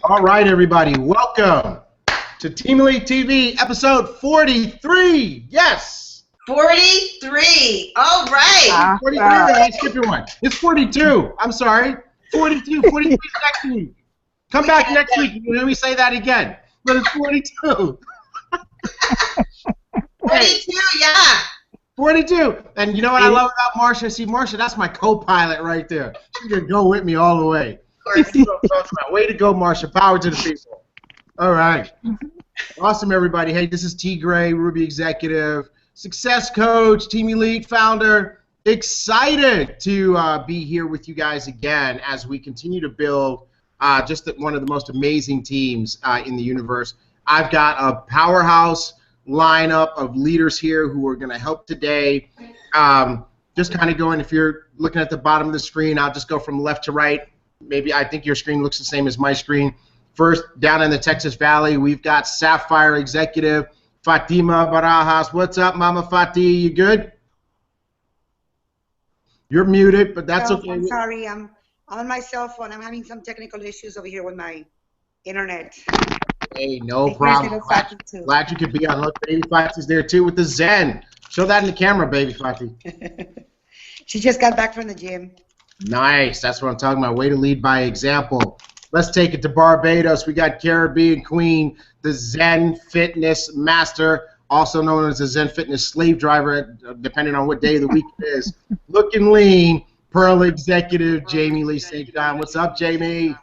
All right, everybody, welcome to Team Elite TV, episode 43. Yes! 43. All right. 43, I skipped your one. It's 42. I'm sorry. 42. 43 next week. Come back next week and let me say that again. But it's 42. 42, yeah. 42. And you know what I love about Marsha? See, Marsha, that's my co-pilot right there. She's going to go with me all the way. Way to go, Marsha. Power to the people. All right. Awesome, everybody. Hey, this is T.Gray, Ruby Executive, Success Coach, Team Elite Founder. Excited to be here with you guys again as we continue to build just one of the most amazing teams in the universe. I've got a powerhouse lineup of leaders here who are going to help today. Just kind of going, if you're looking at the bottom of the screen, I'll just go from left to right. Maybe I think your screen looks the same as my screen. First, down in the Texas Valley, we've got Sapphire Executive, Fatima Barajas. What's up, Mama Fati? You good? You're muted, but that's okay. I'm sorry. I'm on my cell phone. I'm having some technical issues over here with my internet. Hey, no problem. Glad you could be on. Look, Baby Fati's there too with the Zen. Show that in the camera, Baby Fati. She just got back from the gym. Nice. That's what I'm talking about. Way to lead by example. Let's take it to Barbados. We got Caribbean Queen, the Zen Fitness Master, also known as the Zen Fitness Slave Driver, depending on what day of the week it is. Looking lean, Pearl Executive, Jamie Lee St. John. What's up, Jamie?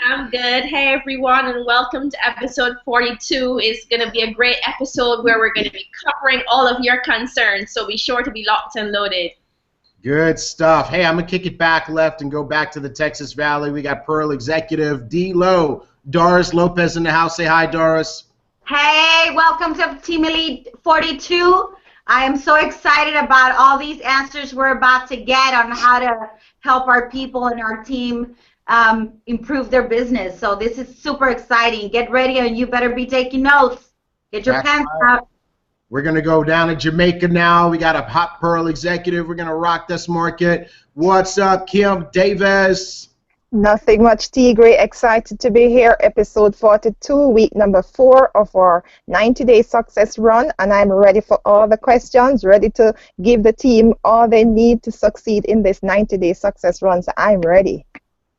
I'm good. Hey, everyone, and welcome to episode 42. It's going to be a great episode where we're going to be covering all of your concerns, so be sure to be locked and loaded. Good stuff. Hey, I'm going to kick it back left and go back to the Texas Valley. We got Pearl Executive, D-Lo, Doris Lopez in the house. Say hi, Doris. Hey, welcome to Team Elite 42. I am so excited about all these answers we're about to get on how to help our people and our team improve their business. So this is super exciting. Get ready, and you better be taking notes. Get your pens out. We're going to go down to Jamaica now. We got a hot Pearl Executive. We're going to rock this market. What's up, Kim Davis? Nothing much, T.Gray. Excited to be here. Episode 42, week number 4 of our 90-day success run. And I'm ready for all the questions, ready to give the team all they need to succeed in this 90-day success run. So I'm ready.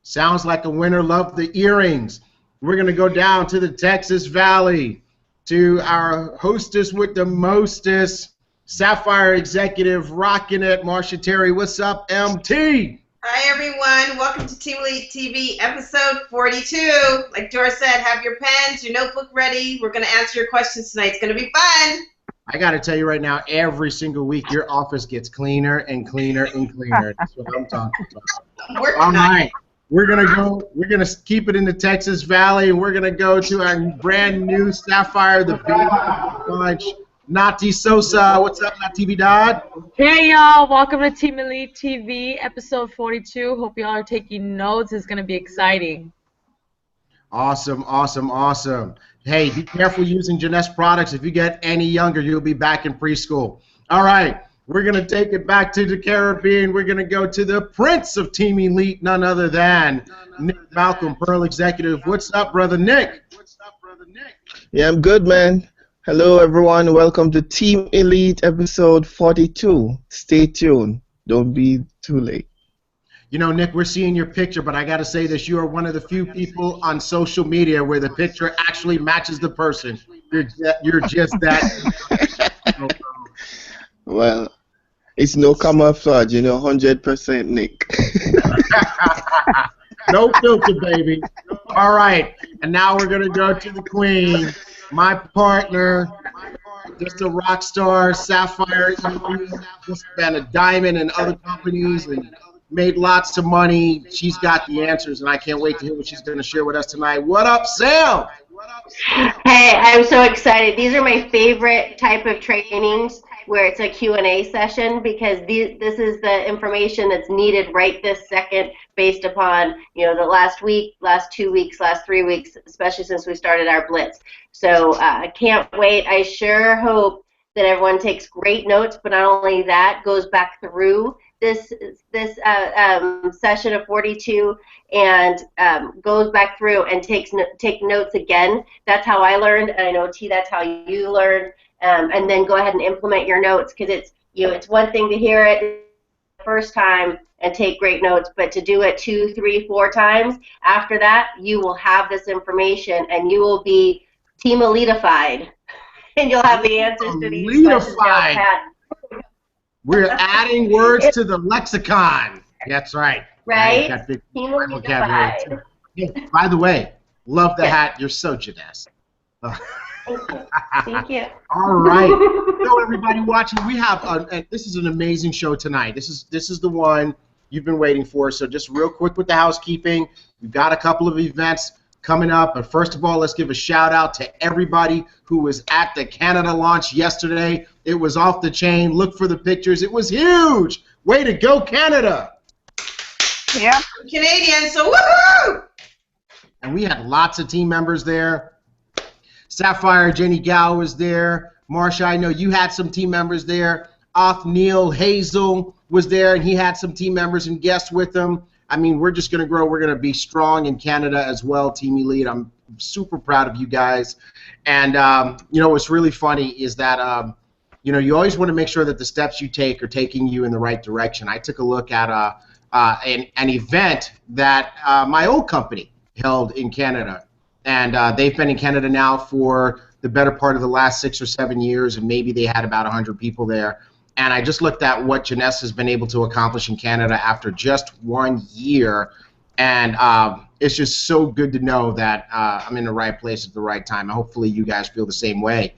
Sounds like a winner. Love the earrings. We're going to go down to the Texas Valley to our hostess with the mostest, Sapphire Executive, rocking it, Marsha Terry. What's up, MT? Hi, everyone. Welcome to Team Elite TV, episode 42. Like Doris said, have your pens, your notebook ready. We're going to answer your questions tonight. It's going to be fun. I got to tell you right now, every single week, your office gets cleaner and cleaner and cleaner. That's what I'm talking about. All right. We're gonna keep it in the Texas Valley, and we're gonna go to our brand new Sapphire, the big bunch, Nati Sosa. What's up, Nati Vidad? Hey y'all, welcome to Team Elite TV, episode 42. Hope y'all are taking notes. It's gonna be exciting. Awesome, awesome, awesome. Hey, be careful using Jeunesse products. If you get any younger, you'll be back in preschool. All right. We're going to take it back to the Caribbean. We're going to go to the Prince of Team Elite, none other than Nick Malcolm, Pearl Executive. What's up, Brother Nick? Yeah, I'm good, man. Hello, everyone. Welcome to Team Elite episode 42. Stay tuned. Don't be too late. You know, Nick, we're seeing your picture, but I got to say this. You are one of the few people on social media where the picture actually matches the person. You're just that. Well, it's no camouflage, 100% Nick. No filter, baby. All right, and now we're going to go to the queen, my partner, just a rock star, Sapphire, just been a diamond in other companies and made lots of money. She's got the answers, and I can't wait to hear what she's going to share with us tonight. What up, Sam? Hey, I'm so excited. These are my favorite type of trainings, where it's a Q&A session, because this is the information that's needed right this second based upon, the last week, last 2 weeks, last 3 weeks, especially since we started our Blitz. So I can't wait. I sure hope that everyone takes great notes, but not only that, goes back through this session of 42 and goes back through and take notes again. That's how I learned, and I know T, that's how you learned. And then go ahead and implement your notes, because it's one thing to hear it the first time and take great notes, but to do it 2, 3, 4 times after that, you will have this information and you will be team elitified, and you'll have the answers to these questions down pat. We're adding words to the lexicon. That's right. Right? Got big Team vocabulary elitified. too. Hey, by the way, love the hat. You're so Janessa. Thank you. All right. So everybody watching, we have this is an amazing show tonight. This is the one you've been waiting for. So just real quick with the housekeeping, we've got a couple of events coming up. But first of all, let's give a shout out to everybody who was at the Canada launch yesterday. It was off the chain. Look for the pictures. It was huge. Way to go, Canada. Yeah. Canadians, so woohoo! And we had lots of team members there. Sapphire, Jenny Gow was there. Marsha, I know you had some team members there. Othniel Hazel was there, and he had some team members and guests with him. I mean, we're just going to grow. We're going to be strong in Canada as well, Team Elite. I'm super proud of you guys. And, you know, what's really funny is that, you know, you always want to make sure that the steps you take are taking you in the right direction. I took a look at an event that my old company held in Canada. And they've been in Canada now for the better part of the last 6 or 7 years, and maybe they had about 100 people there. And I just looked at what Janessa has been able to accomplish in Canada after just 1 year, and it's just so good to know that I'm in the right place at the right time. Hopefully you guys feel the same way.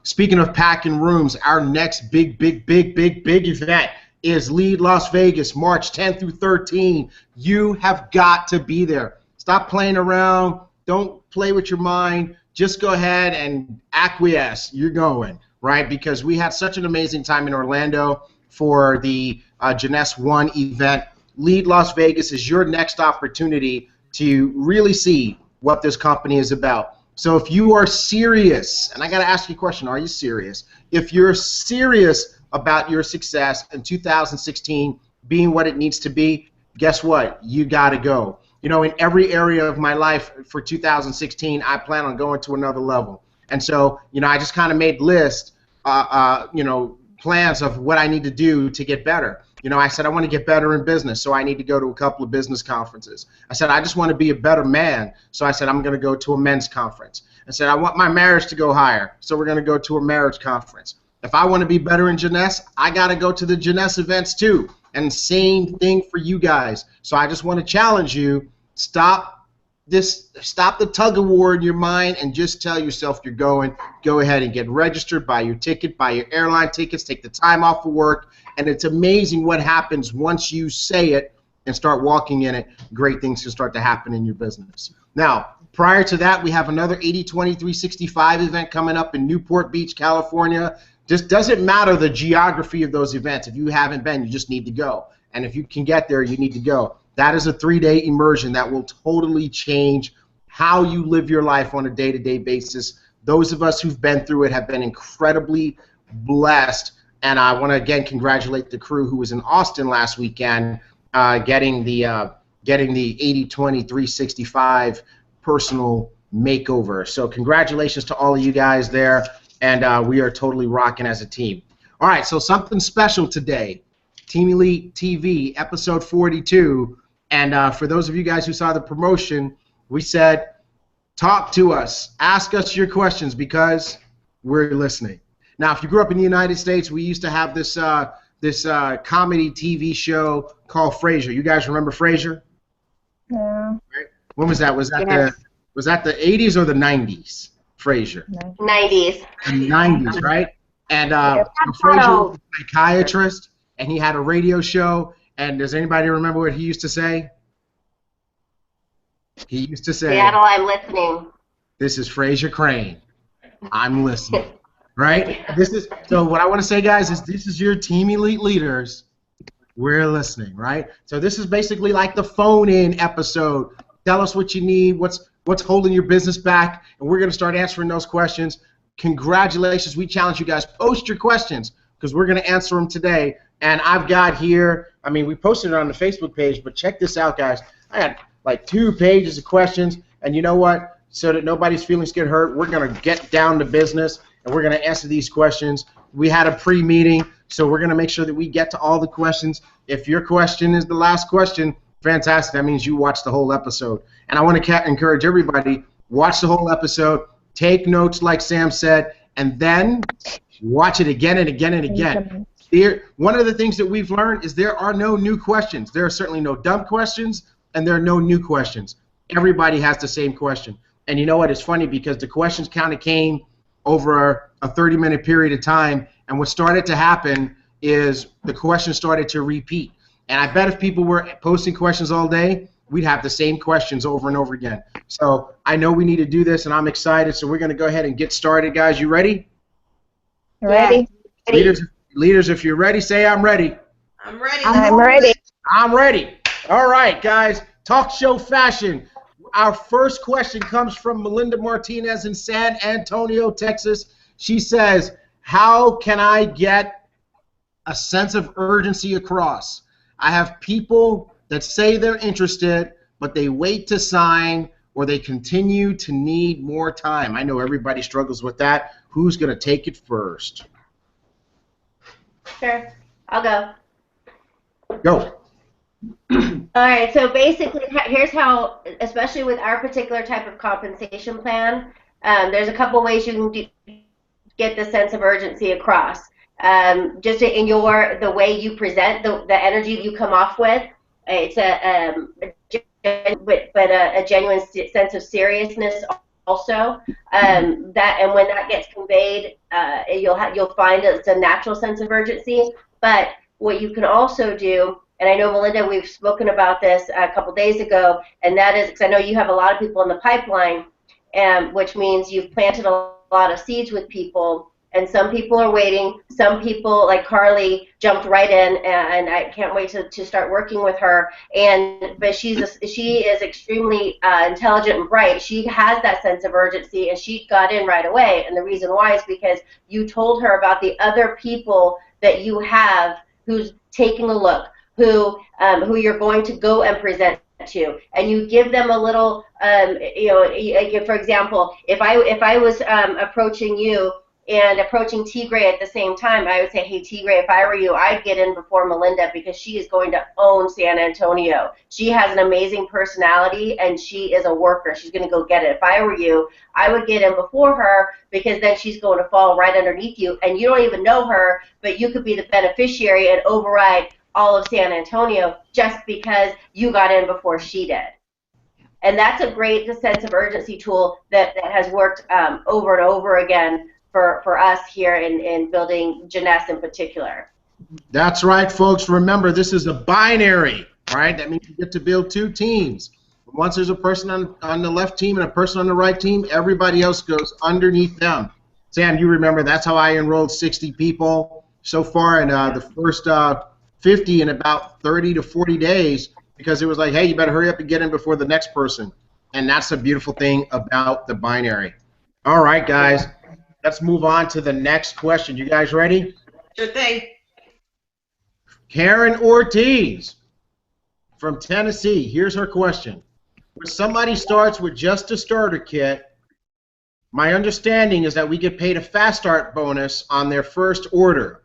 Speaking of packing rooms, our next big event is Lead Las Vegas, March 10th through 13th. You have got to be there. Stop playing around. Don't play with your mind. Just go ahead and acquiesce. You're going, right? Because we had such an amazing time in Orlando for the Janessa 1 event. Lead Las Vegas is your next opportunity to really see what this company is about. So if you are serious, and I got to ask you a question, are you serious? If you're serious about your success in 2016 being what it needs to be, guess what? You got to go. You know, in every area of my life for 2016, I plan on going to another level. And so, you know, I just kind of made lists, you know, plans of what I need to do to get better. You know, I said I want to get better in business, so I need to go to a couple of business conferences. I said I just want to be a better man, so I said I'm going to go to a men's conference. I said I want my marriage to go higher, so we're going to go to a marriage conference. If I want to be better in Janessa, I got to go to the Janessa events too. And same thing for you guys. So I just want to challenge you, stop the tug of war in your mind and just tell yourself you're going. Go ahead and get registered, buy your ticket, buy your airline tickets, take the time off of work, and it's amazing what happens once you say it and start walking in it. Great things can start to happen in your business. Now, prior to that, we have another 80/20/365 event coming up in Newport Beach, California. Just doesn't matter the geography of those events. If you haven't been, you just need to go. And if you can get there, you need to go. That is a 3-day immersion that will totally change how you live your life on a day-to-day basis. Those of us who've been through it have been incredibly blessed. And I want to, again, congratulate the crew who was in Austin last weekend getting the 80/20/365 personal makeover. So congratulations to all of you guys there. And we are totally rocking as a team. All right, so something special today. Team Elite TV, episode 42. And for those of you guys who saw the promotion, we said, talk to us. Ask us your questions because we're listening. Now, if you grew up in the United States, we used to have this comedy TV show called Frasier. You guys remember Frasier? Yeah. Right? When was that? Was that the 80s or the 90s? Frasier. 90s. 90s, right? And Frasier was a psychiatrist, and he had a radio show. And does anybody remember what he used to say? He used to say, Seattle, I'm listening. This is Frasier Crane. I'm listening. Right? So what I want to say, guys, is this is your Team Elite leaders. We're listening, right? So this is basically like the phone-in episode. Tell us what you need, what's holding your business back, and we're going to start answering those questions. Congratulations. We challenge you guys. Post your questions. because we're going to answer them today. And I've got here, I mean, we posted it on the Facebook page, but check this out, guys. I got like 2 pages of questions, and you know what? So that nobody's feelings get hurt, we're going to get down to business, and we're going to answer these questions. We had a pre-meeting, so we're going to make sure that we get to all the questions. If your question is the last question, fantastic. That means you watched the whole episode. And I want to encourage everybody, watch the whole episode, take notes like Sam said, and then watch it again and again and again. One of the things that we've learned is there are no new questions. There are certainly no dumb questions, and there are no new questions. Everybody has the same question. And you know what? It's funny because the questions kind of came over a 30-minute period of time, and what started to happen is the questions started to repeat. And I bet if people were posting questions all day, we'd have the same questions over and over again. So I know we need to do this, and I'm excited. So we're going to go ahead and get started, guys. You ready? Ready. Leaders, if you're ready, say I'm ready. I'm ready. I'm ready. I'm ready. All right, guys. Talk show fashion. Our first question comes from Melinda Martinez in San Antonio, Texas. She says, how can I get a sense of urgency across? I have people that say they're interested, but they wait to sign, or they continue to need more time. I know everybody struggles with that. Who's going to take it first? Sure, I'll go. Go. All right, so basically, here's how, especially with our particular type of compensation plan, there's a couple ways you can get the sense of urgency across. Just in the way you present, the energy you come off with, it's a genuine sense of seriousness also. And when that gets conveyed, you'll find it's a natural sense of urgency. But what you can also do, and I know, Melinda, we've spoken about this a couple days ago, and that is because I know you have a lot of people in the pipeline, which means you've planted a lot of seeds with people, and some people are waiting. Some people, like Carly, jumped right in, and I can't wait to start working with her. But she is extremely intelligent and bright. She has that sense of urgency, and she got in right away. And the reason why is because you told her about the other people that you have who's taking a look, who you're going to go and present to, and you give them a little, for example, if I was approaching you and approaching T.Gray at the same time, I would say, hey, T.Gray, if I were you, I'd get in before Melinda because she is going to own San Antonio. She has an amazing personality, and she is a worker. She's going to go get it. If I were you, I would get in before her because then she's going to fall right underneath you, and you don't even know her, but you could be the beneficiary and override all of San Antonio just because you got in before she did. And that's a great sense of urgency tool that has worked over and over again for us here in building Jeunesse in particular. That's right, folks. Remember, this is a binary, right? That means you get to build 2 teams. Once there's a person on the left team and a person on the right team, everybody else goes underneath them. Sam, you remember that's how I enrolled 60 people so far in the first 50 in about 30 to 40 days, because it was like, hey, you better hurry up and get in before the next person. And that's the beautiful thing about the binary. All right, guys. Let's move on to the next question. You guys ready? Sure thing. Karen Ortiz from Tennessee. Here's her question. When somebody starts with just a starter kit, my understanding is that we get paid a fast start bonus on their first order.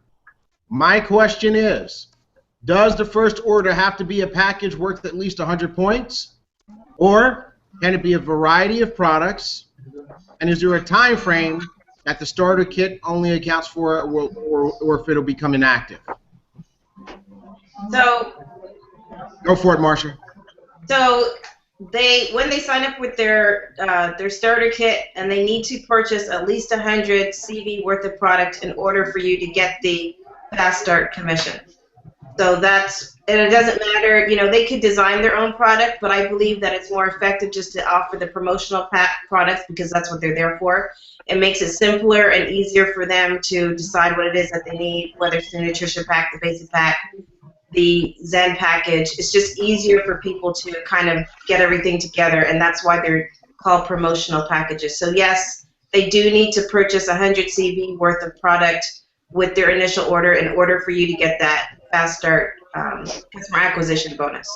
My question is, does the first order have to be a package worth at least 100 points? Or can it be a variety of products? And is there a time frame that the starter kit only accounts for, or if it'll become inactive? So, go for it, Marsha. So when they sign up with their starter kit, and they need to purchase at least 100 CV worth of product in order for you to get the fast start commission. So and it doesn't matter, they could design their own product, but I believe that it's more effective just to offer the promotional products because that's what they're there for. It makes it simpler and easier for them to decide what it is that they need, whether it's the nutrition pack, the basic pack, the Zen package. It's just easier for people to kind of get everything together, and that's why they're called promotional packages. So yes, they do need to purchase 100 CV worth of product with their initial order in order for you to get that fast start customer acquisition bonus.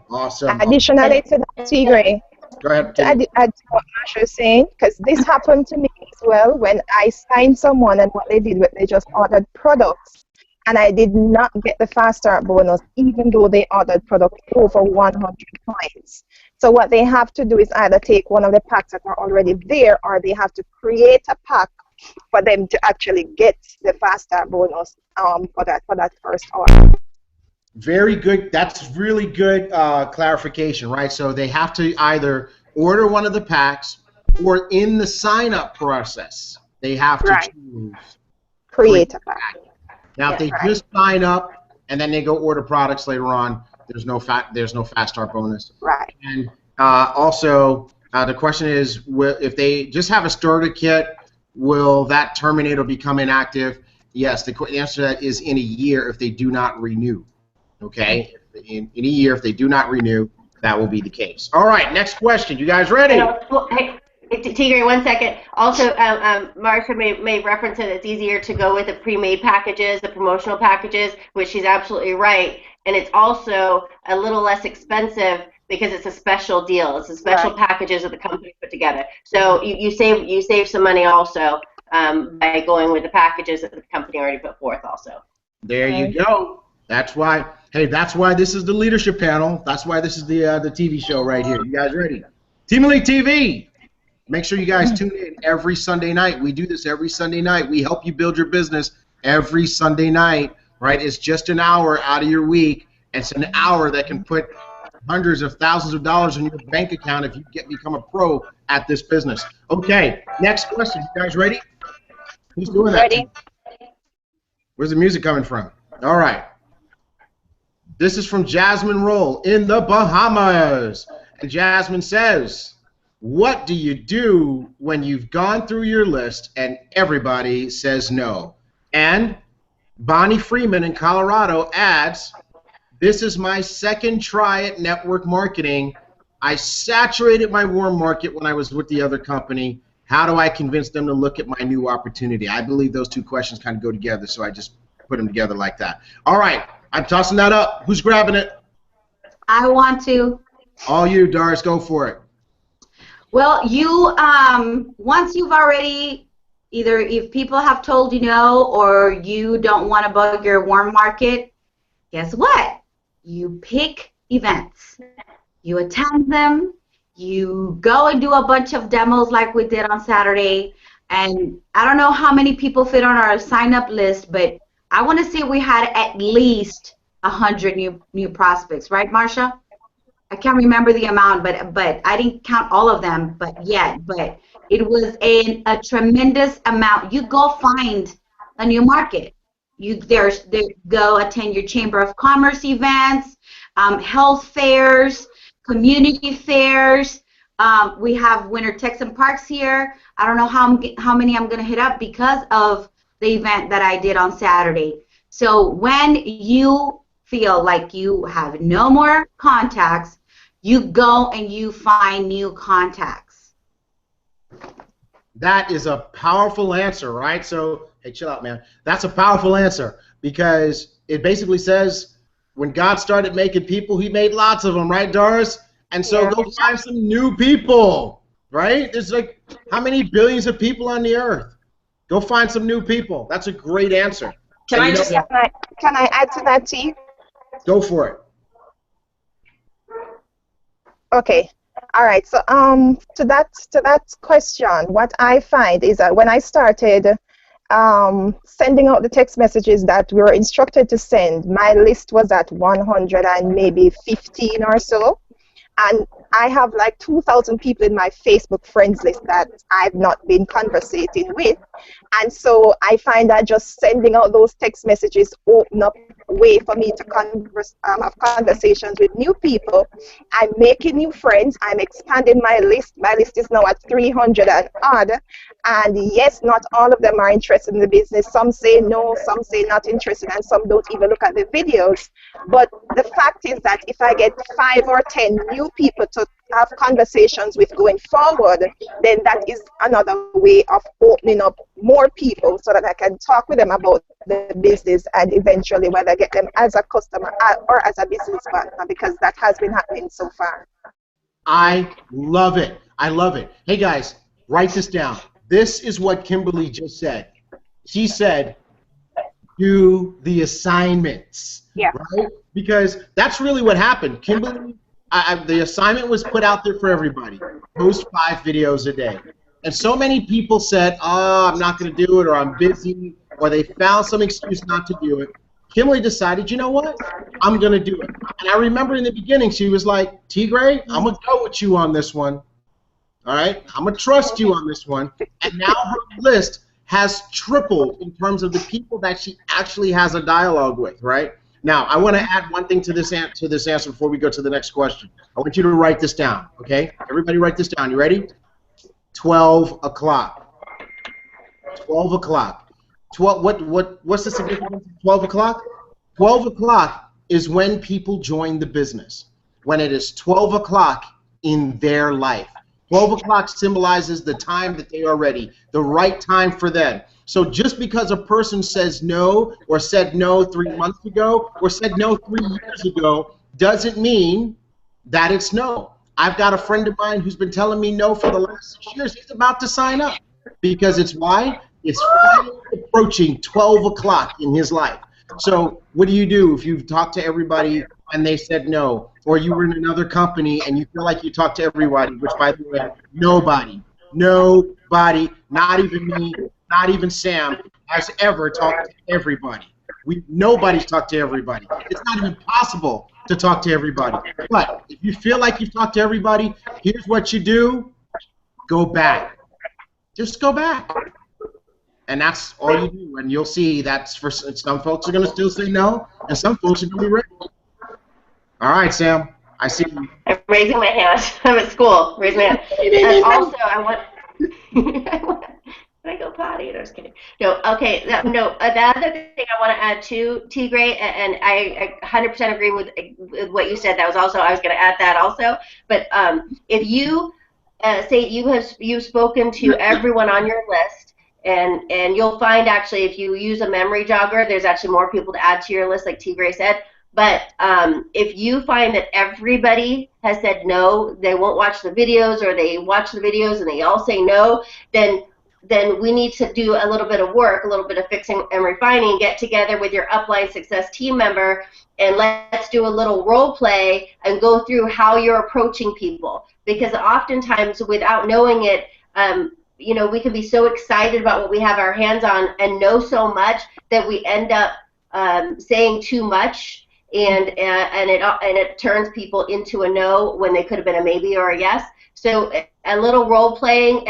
Awesome. Additionally to that, T.Gray, Go ahead. to add to what Marsha is saying, because this happened to me as well when I signed someone and what they did was they just ordered products and I did not get the fast start bonus even though they ordered product over 100 points. So what they have to do is either take one of the packs that are already there or they have to create a pack for them to actually get the fast start bonus for that first order. Very good. That's really good clarification, right? So they have to either order one of the packs or in the sign-up process, they have to choose create a pack. Now, if they just sign up and then they go order products later on, there's no fast start bonus. Right. And also, the question is, if they just have a starter kit, will that terminate or become inactive? Yes. The answer to that is in a year if they do not renew. Okay. In a year, if they do not renew, that will be the case. All right. Next question. You guys ready? Hey, T.Gray, 1 second. Also, Marsha may reference that it's easier to go with the pre-made packages, the promotional packages, which she's absolutely right. And it's also a little less expensive because it's a special deal. It's a special packages that the company put together. So you save some money also by going with the packages that the company already put forth also. There you go. That's why. Hey, that's why this is the leadership panel. That's why this is the TV show right here. You guys ready? Team Elite TV. Make sure you guys tune in every Sunday night. We do this every Sunday night. We help you build your business every Sunday night, right? It's just an hour out of your week. It's an hour that can put hundreds of thousands of dollars in your bank account if you become a pro at this business. Okay, next question. You guys ready? Who's doing that? Ready. Where's the music coming from? All right. This is from Jasmine Roll in the Bahamas. And Jasmine says, what do you do when you've gone through your list and everybody says no? And Bonnie Freeman in Colorado adds, this is my second try at network marketing. I saturated my warm market when I was with the other company. How do I convince them to look at my new opportunity? I believe those two questions kind of go together, so I just put them together like that. All right, I'm tossing that up. Who's grabbing it? I want to. All you, Doris, go for it. Well, you once you've already, either if people have told you no or you don't want to bug your warm market, guess what? You pick events. You attend them. You go and do a bunch of demos like we did on Saturday. And I don't know how many people fit on our sign-up list, but I want to say we had at least 100 new prospects, right, Marsha? I can't remember the amount, but I didn't count all of them, but it was a tremendous amount. You go find a new market. You go attend your Chamber of Commerce events, health fairs, community fairs. We have Winter Texan Parks here. I don't know how many I'm gonna hit up because of the event that I did on Saturday. So when you feel like you have no more contacts, you go and you find new contacts. That is a powerful answer, right? So, hey, chill out, man. That's a powerful answer because it basically says when God started making people, he made lots of them, right, Doris? And so go find some new people, right? There's like how many billions of people on the earth? Go find some new people. That's a great answer. Can I add to that, T? Go for it. Okay. All right. So to that question, what I find is that when I started sending out the text messages that we were instructed to send, my list was at 100 and maybe 15 or so. And I have like 2,000 people in my Facebook friends list that I've not been conversating with. And so I find that just sending out those text messages open up a way for me to have conversations with new people. I'm making new friends. I'm expanding my list. My list is now at 300 and odd. And yes, not all of them are interested in the business. Some say no, some say not interested, and some don't even look at the videos. But the fact is that if I get 5 or 10 new people to to have conversations with going forward, then that is another way of opening up more people so that I can talk with them about the business and eventually whether get them as a customer or as a business partner, because that has been happening so far. I love it. I love it. Hey guys, write this down. This is what Kimberly just said. She said, do the assignments. Yeah. Right? Because that's really what happened. Kimberly, the assignment was put out there for everybody. Post 5 videos a day. And so many people said, oh, I'm not going to do it, or I'm busy, or they found some excuse not to do it. Kimberly decided, you know what? I'm going to do it. And I remember in the beginning, she was like, T.Gray, I'm going to go with you on this one. All right? I'm going to trust you on this one. And now her list has tripled in terms of the people that she actually has a dialogue with, right? Now, I want to add one thing to this answer before we go to the next question. I want you to write this down, okay? Everybody write this down. You ready? 12 o'clock. 12 o'clock. What's the significance of 12 o'clock? 12 o'clock is when people join the business. When it is 12 o'clock in their life. 12 o'clock symbolizes the time that they are ready, the right time for them. So just because a person says no, or said no 3 months ago, or said no 3 years ago, doesn't mean that it's no. I've got a friend of mine who's been telling me no for the last 6 years. He's about to sign up because it's why? It's finally approaching 12 o'clock in his life. So what do you do if you've talked to everybody and they said no, or you were in another company and you feel like you talked to everybody, which, by the way, nobody, not even me, not even Sam, has ever talked to everybody. Nobody's talked to everybody. It's not even possible to talk to everybody. But if you feel like you've talked to everybody, here's what you do. Go back. Just go back. And that's all you do. And you'll see that's for some folks are going to still say no, and some folks are going to be ready. All right, Sam. I see you. I'm raising my hand. I'm at school. Raise my hand. And also, I want I go potty? No, just kidding. No, okay. The other thing I want to add to T.Gray, and I 100% agree with what you said. That was also, I was going to add that also. But if you say you've spoken to everyone on your list, and you'll find actually if you use a memory jogger, there's actually more people to add to your list, like T.Gray said. But if you find that everybody has said no, they won't watch the videos, or they watch the videos and they all say no, then we need to do a little bit of work, a little bit of fixing and refining, get together with your upline success team member, and let's do a little role play and go through how you're approaching people. Because oftentimes, without knowing it, you know, we can be so excited about what we have our hands on and know so much that we end up saying too much, and it turns people into a no when they could have been a maybe or a yes. So a little role playing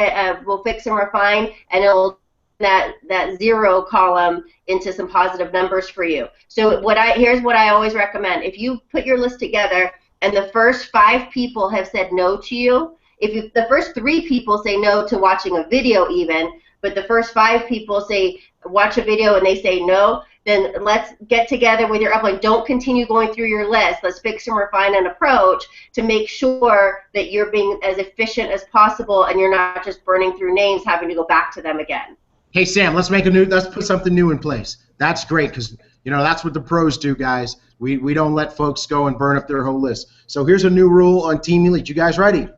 will fix and refine, and it'll that 0 column into some positive numbers for you. So here's what I always recommend. If you put your list together and the first 5 people have said no to you, the first 3 people say no to watching a video even, but the first 5 people say watch a video and they say no, then let's get together with your upline. Don't continue going through your list. Let's fix and refine an approach to make sure that you're being as efficient as possible and you're not just burning through names, having to go back to them again. Hey Sam, let's put something new in place. That's great, because you know that's what the pros do, guys. We don't let folks go and burn up their whole list. So here's a new rule on Team Elite. You guys ready?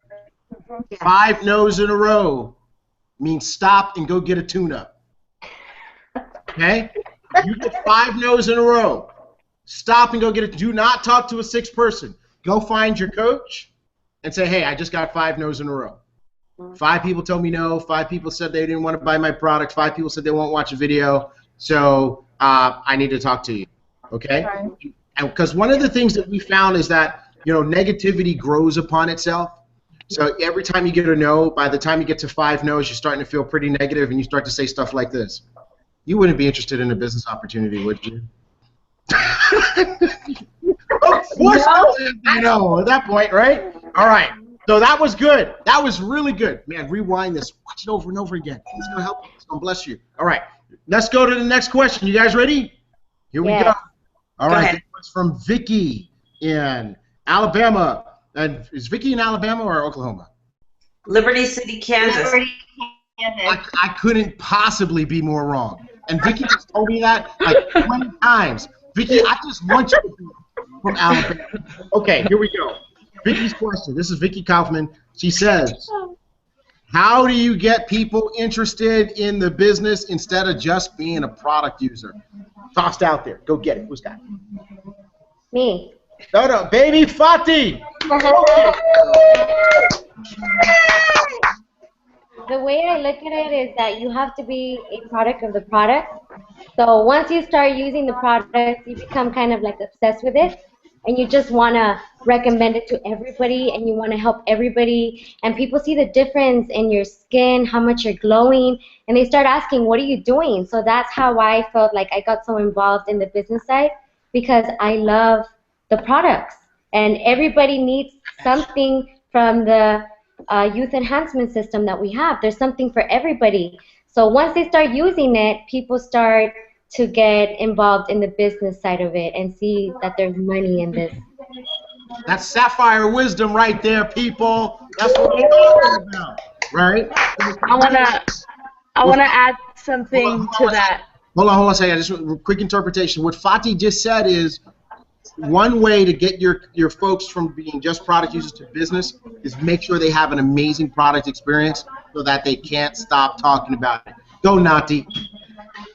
Yeah. 5 no's in a row means stop and go get a tune-up. Okay? You get 5 no's in a row. Stop and go get it. Do not talk to a 6th person. Go find your coach and say, hey, I just got 5 no's in a row. 5 people told me no. 5 people said they didn't want to buy my product. 5 people said they won't watch a video. So I need to talk to you. Okay? And because one of the things that we found is that, you know, negativity grows upon itself. So every time you get a no, by the time you get to 5 no's, you're starting to feel pretty negative, and you start to say stuff like this. You wouldn't be interested in a business opportunity, would you? Of course I know at that point, right? All right. So that was good. That was really good. Man, rewind this. Watch it over and over again. It's going to help you. It's going to bless you. All right. Let's go to the next question. You guys ready? Here we go. All right. This one's from Vicky in Alabama. And is Vicky in Alabama or Oklahoma? Liberty City, Kansas. Liberty, Kansas. I couldn't possibly be more wrong. And Vicky just told me that like 20 times. Vicky, I just want you to be from Alabama. Okay, here we go. Vicky's question. This is Vicky Kaufman. She says, how do you get people interested in the business instead of just being a product user? Tossed out there. Go get it. Who's got it? Me. No, baby Fati. The way I look at it is that you have to be a product of the product. So once you start using the product, you become kind of like obsessed with it, and you just want to recommend it to everybody, and you want to help everybody, and people see the difference in your skin, how much you're glowing, and they start asking, what are you doing? So that's how I felt like I got so involved in the business side, because I love the products, and everybody needs something from the youth enhancement system that we have. There's something for everybody. So once they start using it, people start to get involved in the business side of it and see that there's money in this. That's sapphire wisdom right there, people. That's what we're talking about, right? I wanna add something to that. Hold on a second. Just a quick interpretation. What Fati just said is one way to get your folks from being just product users to business is make sure they have an amazing product experience so that they can't stop talking about it. Go, Nati.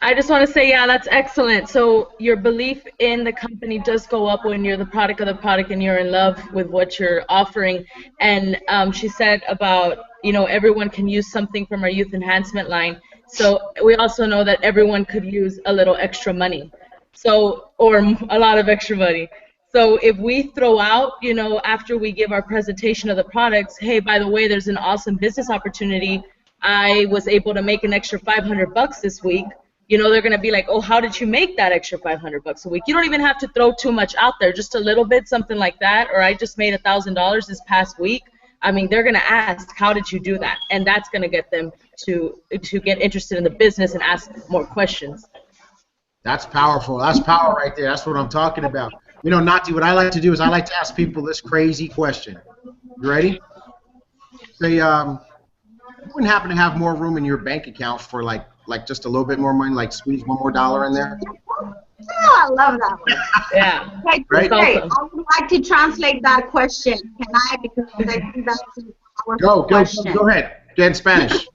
I just want to say, yeah, that's excellent. So your belief in the company does go up when you're the product of the product and you're in love with what you're offering. And she said about, everyone can use something from our youth enhancement line. So we also know that everyone could use a little extra money. So, or a lot of extra money. So if we throw out, after we give our presentation of the products, hey, by the way, there's an awesome business opportunity. I was able to make an extra $500 this week. They're going to be like, oh, how did you make that extra $500 a week? You don't even have to throw too much out there, just a little bit, something like that. Or I just made $1,000 this past week. I mean, they're going to ask, how did you do that? And that's going to get them to get interested in the business and ask more questions. That's powerful. That's power right there. That's what I'm talking about. Nati, what I like to do is I like to ask people this crazy question. You ready? Say, you wouldn't happen to have more room in your bank account for like just a little bit more money, like squeeze one more dollar in there? Oh, I love that one. Yeah. Okay, Right? great. I would like to translate that question. Can I? Because I think that's a powerful question. Go ahead. Go ahead in Spanish.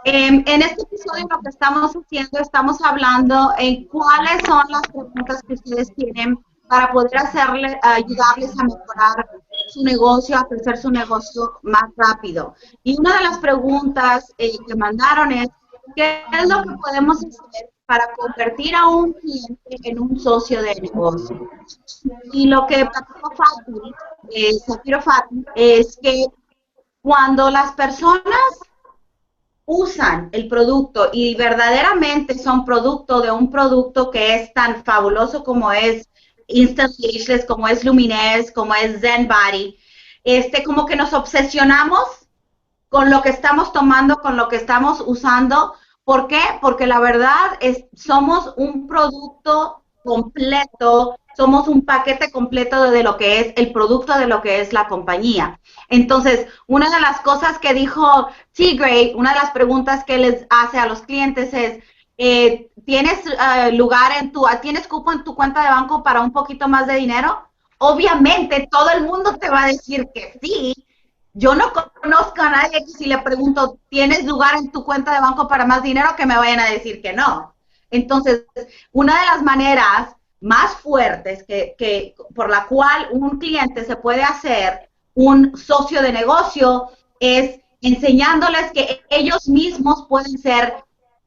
En este episodio lo que estamos haciendo, estamos hablando en cuáles son las preguntas que ustedes tienen para poder ayudarles a mejorar su negocio, a crecer su negocio más rápido. Y una de las preguntas que mandaron es, ¿qué es lo que podemos hacer para convertir a un cliente en un socio de negocio? Y lo que platicó Fati, es que cuando las personas usan el producto y verdaderamente son producto de un producto que es tan fabuloso como es Instant Ageless, como es Luminez, como es Zen Body, como que nos obsesionamos con lo que estamos tomando, con lo que estamos usando. ¿Por qué? Porque la verdad somos un producto completo, somos un paquete completo de lo que es el producto, de lo que es la compañía. Entonces, una de las cosas que dijo T.Gray, una de las preguntas que les hace a los clientes es, ¿tienes ¿tienes cupo en tu cuenta de banco para un poquito más de dinero? Obviamente, todo el mundo te va a decir que sí. Yo no conozco a nadie que si le pregunto, ¿tienes lugar en tu cuenta de banco para más dinero? Que me vayan a decir que no. Entonces, una de las maneras más fuertes por la cual un cliente se puede hacer un socio de negocio es enseñándoles que ellos mismos pueden ser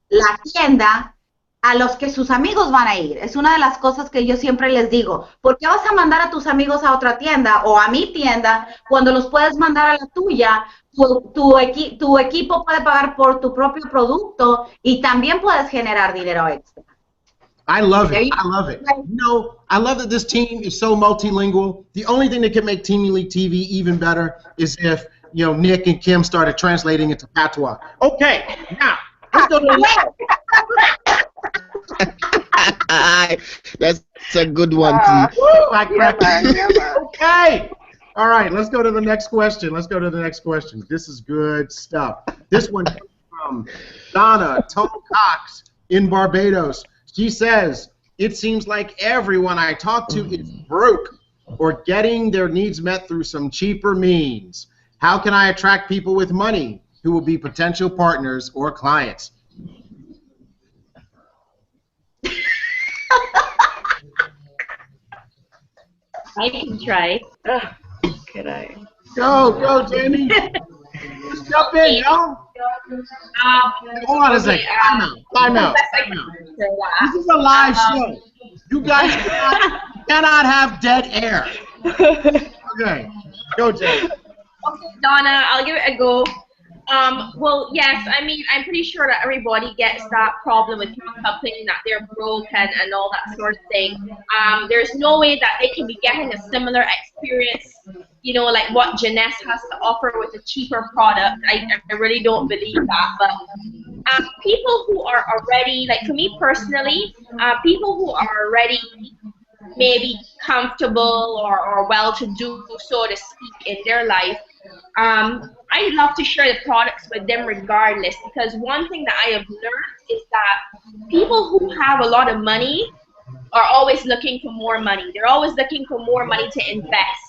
la tienda a los que sus amigos van a ir. Es una de las cosas que yo siempre les digo. ¿Por qué vas a mandar a tus amigos a otra tienda o a mi tienda cuando los puedes mandar a la tuya? Tu equipo puede pagar por tu propio producto y también puedes generar dinero extra. I love it. I love it. I love that this team is so multilingual. The only thing that can make Team Elite TV even better is if, Nick and Kim started translating into patois. Okay, now, let's go to the That's a good one, T. Okay. All right, let's go to the next question. This is good stuff. This one comes from Donna Cox in Barbados. She says, it seems like everyone I talk to is broke or getting their needs met through some cheaper means. How can I attract people with money who will be potential partners or clients? I can try. Could I? Go, Jamie. Just jump in, yo. Hold on a second. Time out. This is a live show. You guys cannot have dead air. Okay. Go, Jamie. Okay, Donna, I'll give it a go. Well, yes, I mean, I'm pretty sure that everybody gets that problem with people complaining that they're broke and all that sort of thing. There's no way that they can be getting a similar experience, you know, like what Janess has to offer with a cheaper product. I really don't believe that. But people who are already, like for me personally, people who are already maybe comfortable or well-to-do, so to speak, in their life, I love to share the products with them regardless, because one thing that I have learned is that people who have a lot of money are always looking for more money. They're always looking for more money to invest.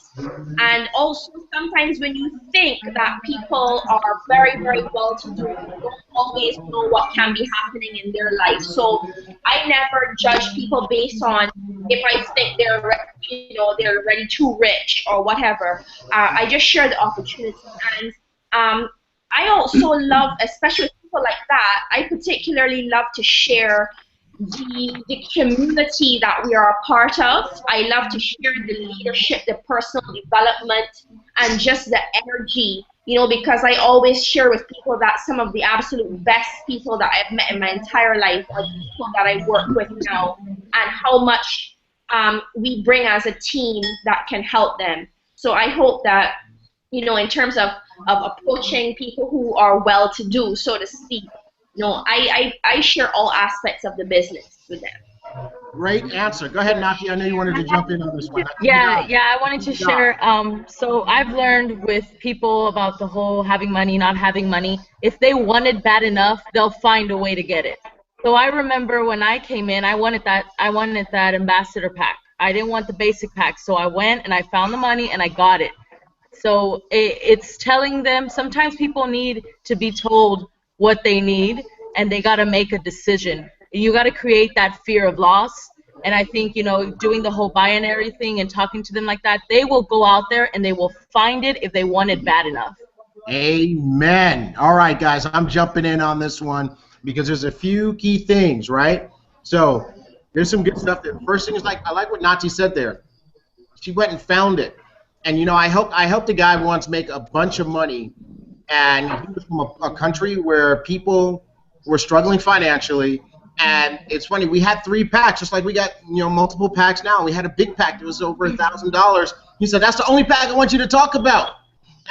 And also sometimes when you think that people are very, very well-to-do, you don't always know what can be happening in their life. So I never judge people based on if I think they're, you know, they're already too rich or whatever. I just share the opportunity. And I also love, especially with people like that, I particularly love to share the community that we are a part of. I love to share the leadership, the personal development, and just the energy, you know, because I always share with people that some of the absolute best people that I've met in my entire life are the people that I work with now, and how much we bring as a team that can help them. So I hope that, you know, in terms of approaching people who are well-to-do, so to speak, you know, I share all aspects of the business with them. Great answer. Go ahead, Nati. I know you wanted to jump in on this one. Yeah, I wanted to share. So I've learned with people about the whole having money, not having money. If they want it bad enough, they'll find a way to get it. So I remember when I came in, I wanted that ambassador pack. I didn't want the basic pack, so I went and I found the money and I got it. So it's telling them, sometimes people need to be told what they need, and they got to make a decision. You got to create that fear of loss, and I think, you know, doing the whole binary thing and talking to them like that, they will go out there and they will find it if they want it bad enough. Amen. All right, guys, I'm jumping in on this one because there's a few key things, right? So there's some good stuff there. First thing is, like, I like what Nati said there. She went and found it. And, you know, I helped a guy once make a bunch of money, and he was from a country where people were struggling financially. And it's funny, we had 3 packs, just like we got, you know, multiple packs now. We had a big pack that was over $1,000. He said, that's the only pack I want you to talk about.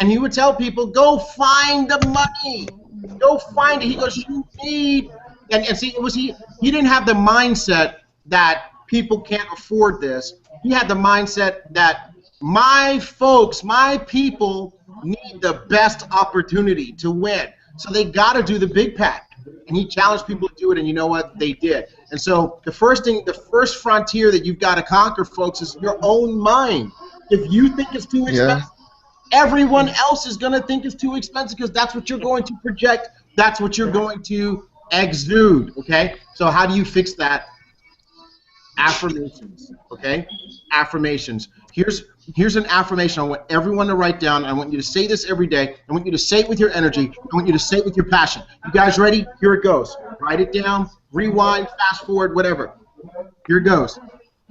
And he would tell people, go find the money. Go find it. He goes, you need, and see, it was he didn't have the mindset that people can't afford this. He had the mindset that my folks, my people need the best opportunity to win. So they got to do the big pack. And he challenged people to do it, and you know what? They did. And so the first first frontier that you've got to conquer, folks, is your own mind. If you think it's too expensive, everyone else is going to think it's too expensive, because that's what you're going to project. That's what you're going to exude, okay? So how do you fix that? Affirmations, okay? Affirmations. Here's an affirmation I want everyone to write down. I want you to say this every day. I want you to say it with your energy. I want you to say it with your passion. You guys ready? Here it goes. Write it down, rewind, fast forward, whatever. Here it goes.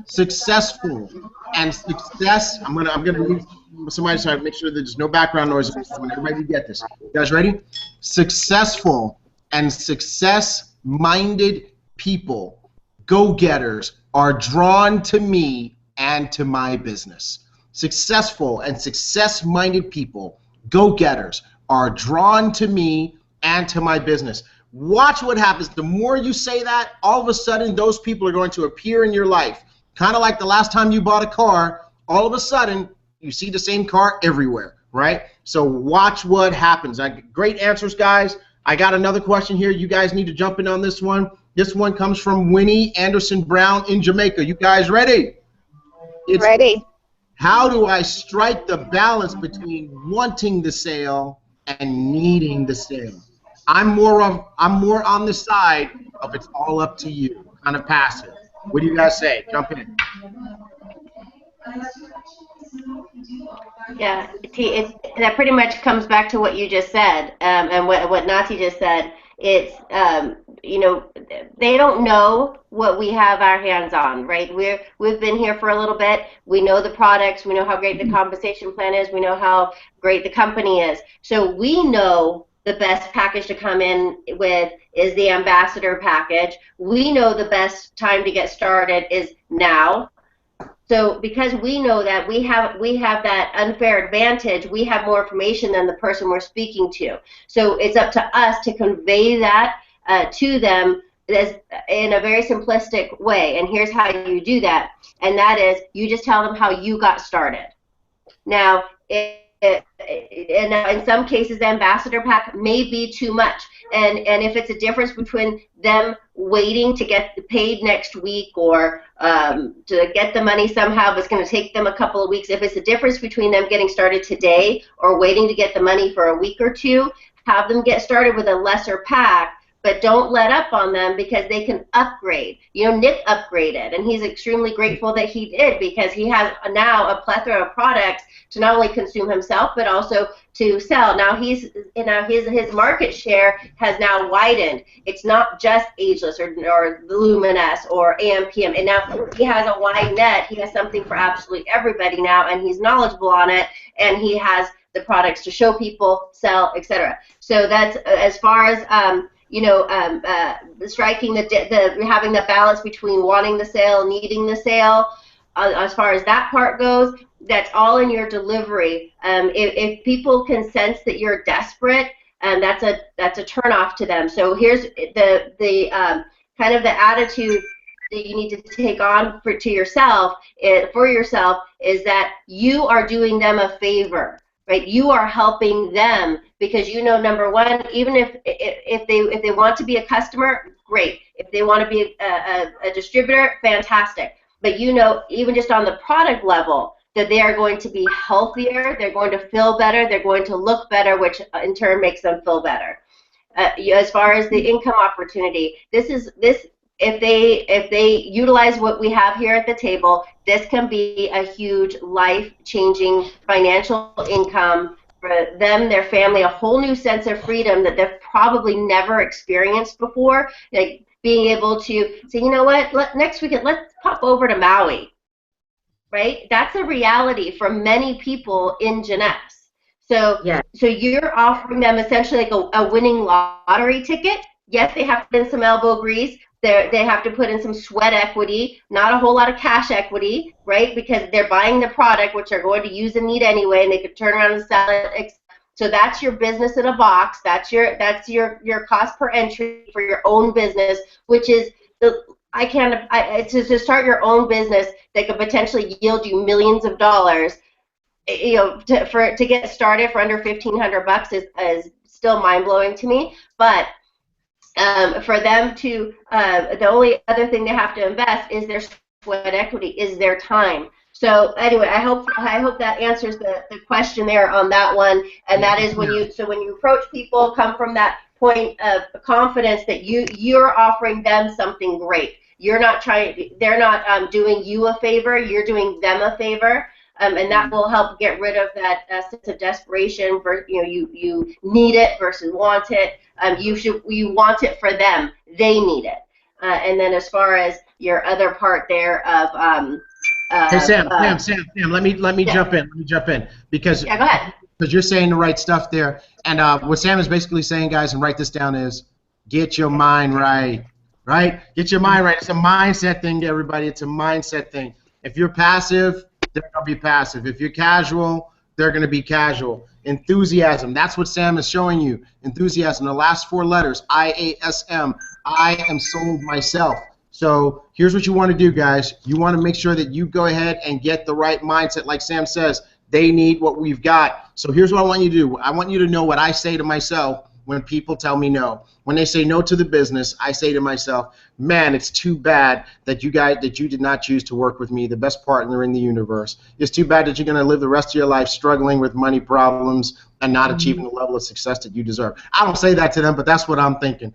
Successful and success. I'm gonna need somebody to make sure that there's no background noise. I want everybody to get this. You guys ready? Successful and success-minded people, go-getters, are drawn to me and to my business. Successful and success-minded people, go-getters, are drawn to me and to my business. Watch what happens. The more you say that, all of a sudden those people are going to appear in your life. Kind of like the last time you bought a car, all of a sudden You see the same car everywhere, right? So watch what happens. Great answers, guys. I got another question here. You guys need to jump in on this one. This one comes from Winnie Anderson Brown in Jamaica. You guys ready? Ready. How do I strike the balance between wanting the sale and needing the sale? I'm more on the side of it's all up to you, kind of passive. What do you guys say? Jump in. Yeah, that pretty much comes back to what you just said, and what Nati just said. It's you know, they don't know what we have our hands on, right? We've been here for a little bit. We know the products. We know how great the compensation plan is. We know how great the company is. So we know the best package to come in with is the ambassador package. We know the best time to get started is now. So because we know that we have that unfair advantage, we have more information than the person we're speaking to. So it's up to us to convey that to them in a very simplistic way. And here's how you do that. And that is you just tell them how you got started. Now, in some cases, the ambassador pack may be too much. And if it's a difference between them waiting to get paid next week or to get the money somehow, but it's going to take them a couple of weeks, if it's a difference between them getting started today or waiting to get the money for a week or two, have them get started with a lesser pack, but don't let up on them because they can upgrade. You know, Nick upgraded, and he's extremely grateful that he did because he has now a plethora of products to not only consume himself but also to sell. Now his market share has now widened. It's not just Ageless or Luminous or AMPM, and now he has a wide net. He has something for absolutely everybody now, and he's knowledgeable on it, and he has the products to show people, sell, etc. So that's as far as you know, striking having the balance between wanting the sale, needing the sale. As far as that part goes, that's all in your delivery. If people can sense that you're desperate, that's a turnoff to them. So here's the kind of the attitude that you need to take on for yourself is that you are doing them a favor. Right, you are helping them because you know, number one, even if they want to be a customer, great. If they want to be a distributor, fantastic. But you know, even just on the product level, that they are going to be healthier, they're going to feel better, they're going to look better, which in turn makes them feel better. As far as the income opportunity, if they utilize what we have here at the table, this can be a huge life-changing financial income for them, their family, a whole new sense of freedom that they've probably never experienced before. Like being able to say, you know what, next weekend, let's pop over to Maui, right? That's a reality for many people in Jeunesse. So, yeah. So you're offering them essentially like a winning lottery ticket. Yes, they have to put in some elbow grease. They have to put in some sweat equity, not a whole lot of cash equity, right? Because they're buying the product, which they're going to use and need anyway, and they could turn around and sell it. So that's your business in a box. That's your cost per entry for your own business, which is to start your own business that could potentially yield you millions of dollars. You know, to get started for under $1,500 is still mind blowing to me, but. For them to, the only other thing they have to invest is their sweat equity, is their time. So anyway, I hope that answers the question there on that one. And that is when you approach people, come from that point of confidence that you're offering them something great. They're not doing you a favor. You're doing them a favor. And that will help get rid of that sense of desperation. You need it versus want it. You want it for them. They need it. And then as far as your other part there of hey Sam, let me jump in because go ahead. Because you're saying the right stuff there. And what Sam is basically saying, guys, and write this down, is get your mind right. Right? Get your mind right. It's a mindset thing, everybody. It's a mindset thing. If you're passive, they're going to be passive. If you're casual, they're going to be casual. Enthusiasm, that's what Sam is showing you. Enthusiasm, the last four letters, IASM. I am sold myself. So here's what you want to do, guys. You want to make sure that you go ahead and get the right mindset. Like Sam says, They need what we've got. So here's what I want you to do. I want you to know what I say to myself when people tell me no. When they say no to the business, I say to myself, man, it's too bad that you did not choose to work with me, the best partner in the universe. It's too bad that you're going to live the rest of your life struggling with money problems and not achieving the level of success that you deserve. I don't say that to them, but that's what I'm thinking.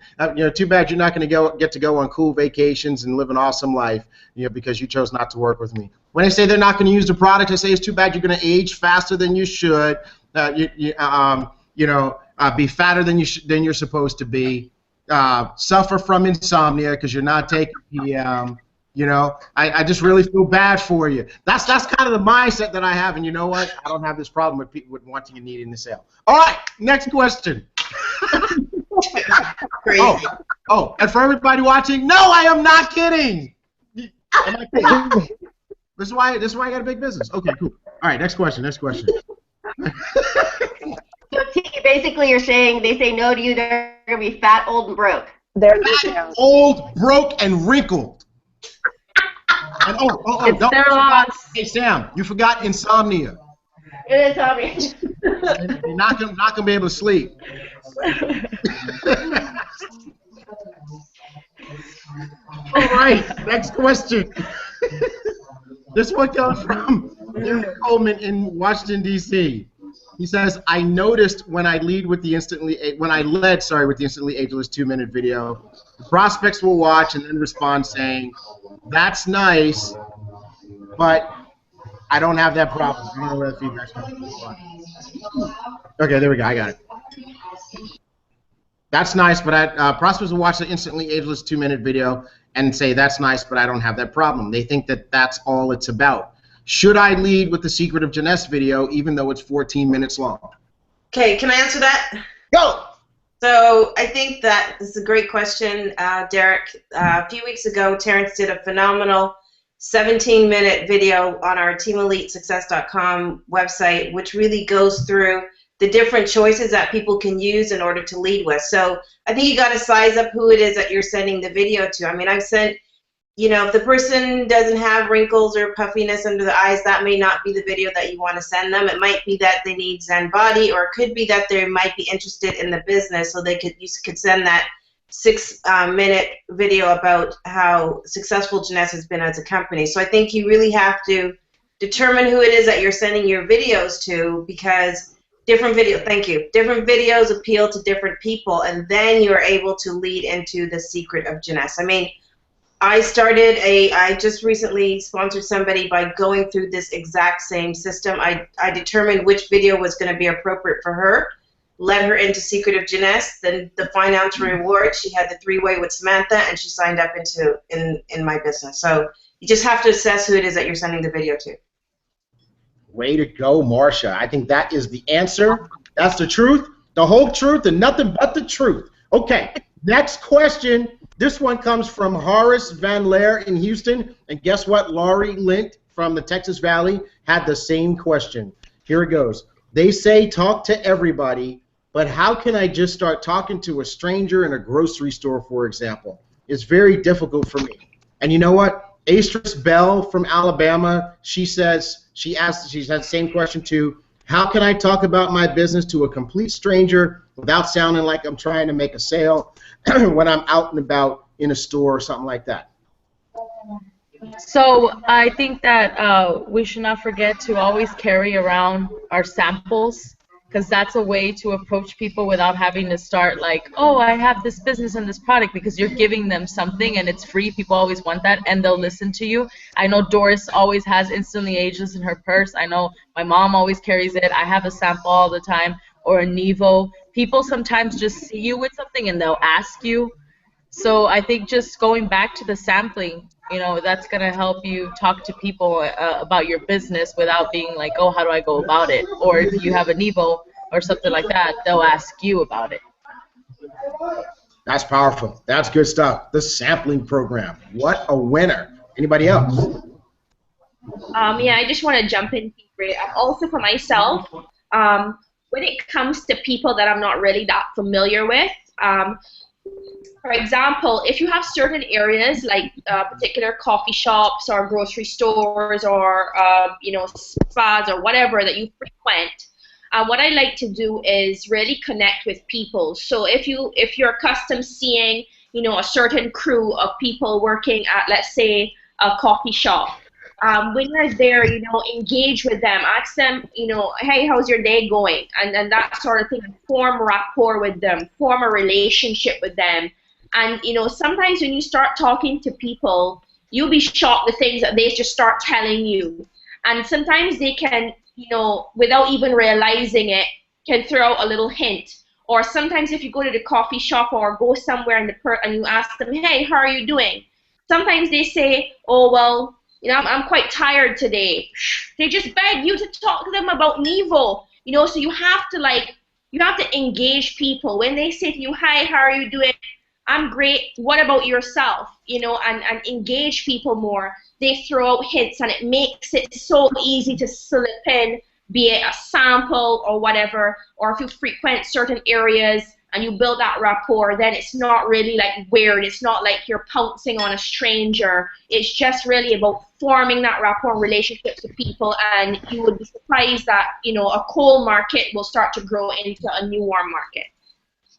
Too bad you're not going to get to go on cool vacations and live an awesome life, because you chose not to work with me. When they say they're not going to use the product, I say it's too bad you're going to age faster than you should. Be fatter than you're supposed to be, suffer from insomnia because you're not taking PM. I just really feel bad for you. That's kind of the mindset that I have, and you know what? I don't have this problem with people with wanting and needing the sale. All right, next question. Crazy. Oh, and for everybody watching, no, I am not kidding. Am I kidding? This is why I got a big business. Okay, cool. All right, next question. So basically, you're saying they say no to you, they're gonna be fat, old, and broke. They're fat, old, broke, and wrinkled. And It's their loss. Hey Sam, you forgot insomnia. It is Tommy. You're not gonna be able to sleep. All right, next question. This one comes from Jim Coleman in Washington, D.C. He says, I noticed when I led with the instantly ageless 2-minute video, the prospects will watch and then respond saying, that's nice, but I don't have that problem. I don't know where the feedback's coming from. Okay, there we go. I got it. That's nice, but prospects will watch the instantly ageless 2-minute video and say, that's nice, but I don't have that problem. They think that that's all it's about. Should I lead with the Secret of Jeunesse video, even though it's 14 minutes long? Okay, can I answer that? Go! So I think that this is a great question, Derek. A few weeks ago, Terrence did a phenomenal 17-minute video on our TeamEliteSuccess.com website, which really goes through the different choices that people can use in order to lead with. So I think you got to size up who it is that you're sending the video to. I mean, I've sent, if the person doesn't have wrinkles or puffiness under the eyes, that may not be the video that you want to send them. It might be that they need Zen body, or it could be that they might be interested in the business, so you could send that 6-minute video about how successful Jeunesse has been as a company. So I think you really have to determine who it is that you're sending your videos to, because different videos appeal to different people, and then you're able to lead into the Secret of Jeunesse. I mean, I just recently sponsored somebody by going through this exact same system. I determined which video was going to be appropriate for her, led her into Secret of Jeunesse, then the financial reward, she had the 3-way with Samantha, and she signed up in my business. So you just have to assess who it is that you're sending the video to. Way to go, Marcia. I think that is the answer. That's the truth, the whole truth, and nothing but the truth. Okay, next question. This one comes from Horace Van Lair in Houston, and guess what? Laurie Lint from the Texas Valley had the same question. Here it goes. They say talk to everybody, but how can I just start talking to a stranger in a grocery store, for example? It's very difficult for me. And you know what? Astris Bell from Alabama, she had the same question too. How can I talk about my business to a complete stranger without sounding like I'm trying to make a sale when I'm out and about in a store or something like that? So I think that we should not forget to always carry around our samples, because that's a way to approach people without having to start like, oh, I have this business and this product, because you're giving them something and it's free. People always want that, and they'll listen to you. I know Doris always has Instantly Ageless in her purse. I know my mom always carries it. I have a sample all the time, or a Nevo. People sometimes just see you with something and they'll ask you. So I think just going back to the sampling, that's going to help you talk to people about your business without being like, oh, how do I go about it? Or if you have a Nevo or something like that, they'll ask you about it. That's powerful. That's good stuff. The sampling program. What a winner. Anybody else? Yeah, I just want to jump in, T.Gray. Also for myself, when it comes to people that I'm not really that familiar with, For example, if you have certain areas like particular coffee shops or grocery stores or spas or whatever that you frequent, what I like to do is really connect with people. So if you're accustomed seeing a certain crew of people working at, let's say, a coffee shop, when you're there, engage with them, ask them, hey, how's your day going, and that sort of thing, form rapport with them, form a relationship with them. And sometimes when you start talking to people, you'll be shocked the things that they just start telling you. And sometimes they can, without even realizing it, can throw out a little hint. Or sometimes if you go to the coffee shop or go somewhere and you ask them, hey, how are you doing? Sometimes they say, oh, well, I'm quite tired today. They just beg you to talk to them about Nevo. So you have to engage people. When they say to you, hi, how are you doing? I'm great. What about yourself? And engage people more. They throw out hints, and it makes it so easy to slip in, be it a sample or whatever, or if you frequent certain areas and you build that rapport, then it's not really like weird. It's not like you're pouncing on a stranger. It's just really about forming that rapport and relationships with people, and you would be surprised that, a cold market will start to grow into a new warm market.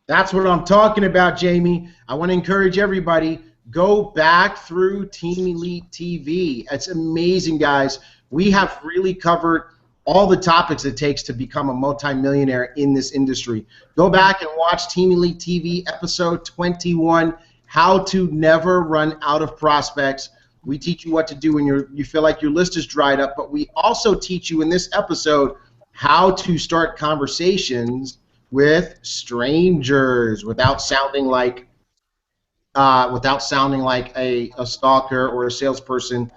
That's what I'm talking about, Jamie. I want to encourage everybody, go back through Team Elite TV. It's amazing, guys. We have really covered all the topics it takes to become a multimillionaire in this industry. Go back and watch Team Elite TV episode 21, How to Never Run Out of Prospects. We teach you what to do when you feel like your list is dried up, but we also teach you in this episode how to start conversations with strangers without sounding like a stalker or a salesperson.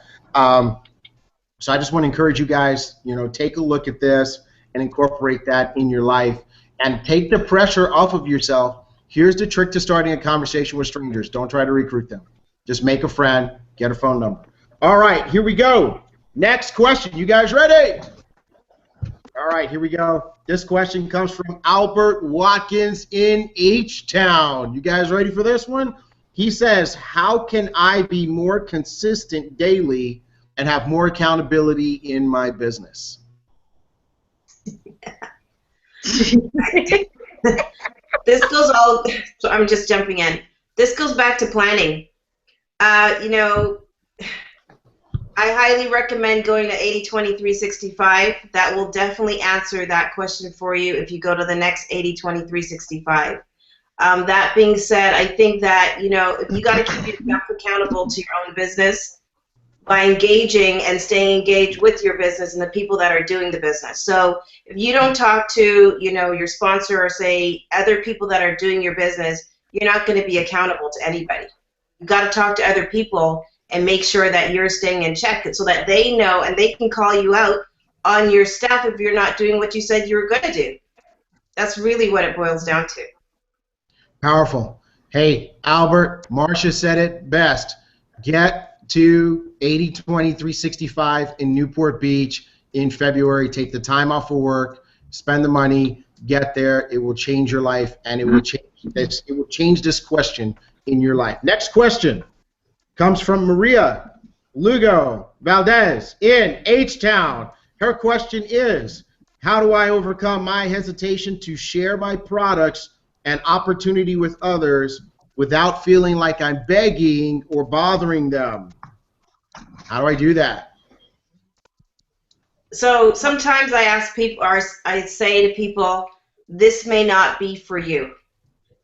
So I just want to encourage you guys, take a look at this and incorporate that in your life and take the pressure off of yourself. Here's the trick to starting a conversation with strangers. Don't try to recruit them. Just make a friend, get a phone number. All right, here we go. Next question. You guys ready? All right, here we go. This question comes from Albert Watkins in H-Town. You guys ready for this one? He says, how can I be more consistent daily and have more accountability in my business? This goes all, so I'm just jumping in. This goes back to planning. I highly recommend going to 80-20-365. That will definitely answer that question for you if you go to the next 80-20-365. That being said, I think that, you got to keep yourself accountable to your own business by engaging and staying engaged with your business and the people that are doing the business. So if you don't talk to, your sponsor or say other people that are doing your business, you're not going to be accountable to anybody. You got to talk to other people and make sure that you're staying in check so that they know and they can call you out on your stuff if you're not doing what you said you were going to do. That's really what it boils down to. Powerful. Hey, Albert, Marcia said it best. Get to 80-20-365 in Newport Beach in February. Take the time off of work, spend the money, get there. It will change your life, and it will change this question in your life. Next question comes from Maria Lugo Valdez in H-Town. Her question is, how do I overcome my hesitation to share my products and opportunity with others without feeling like I'm begging or bothering them? How do I do that? So sometimes I ask people, or I say to people, this may not be for you.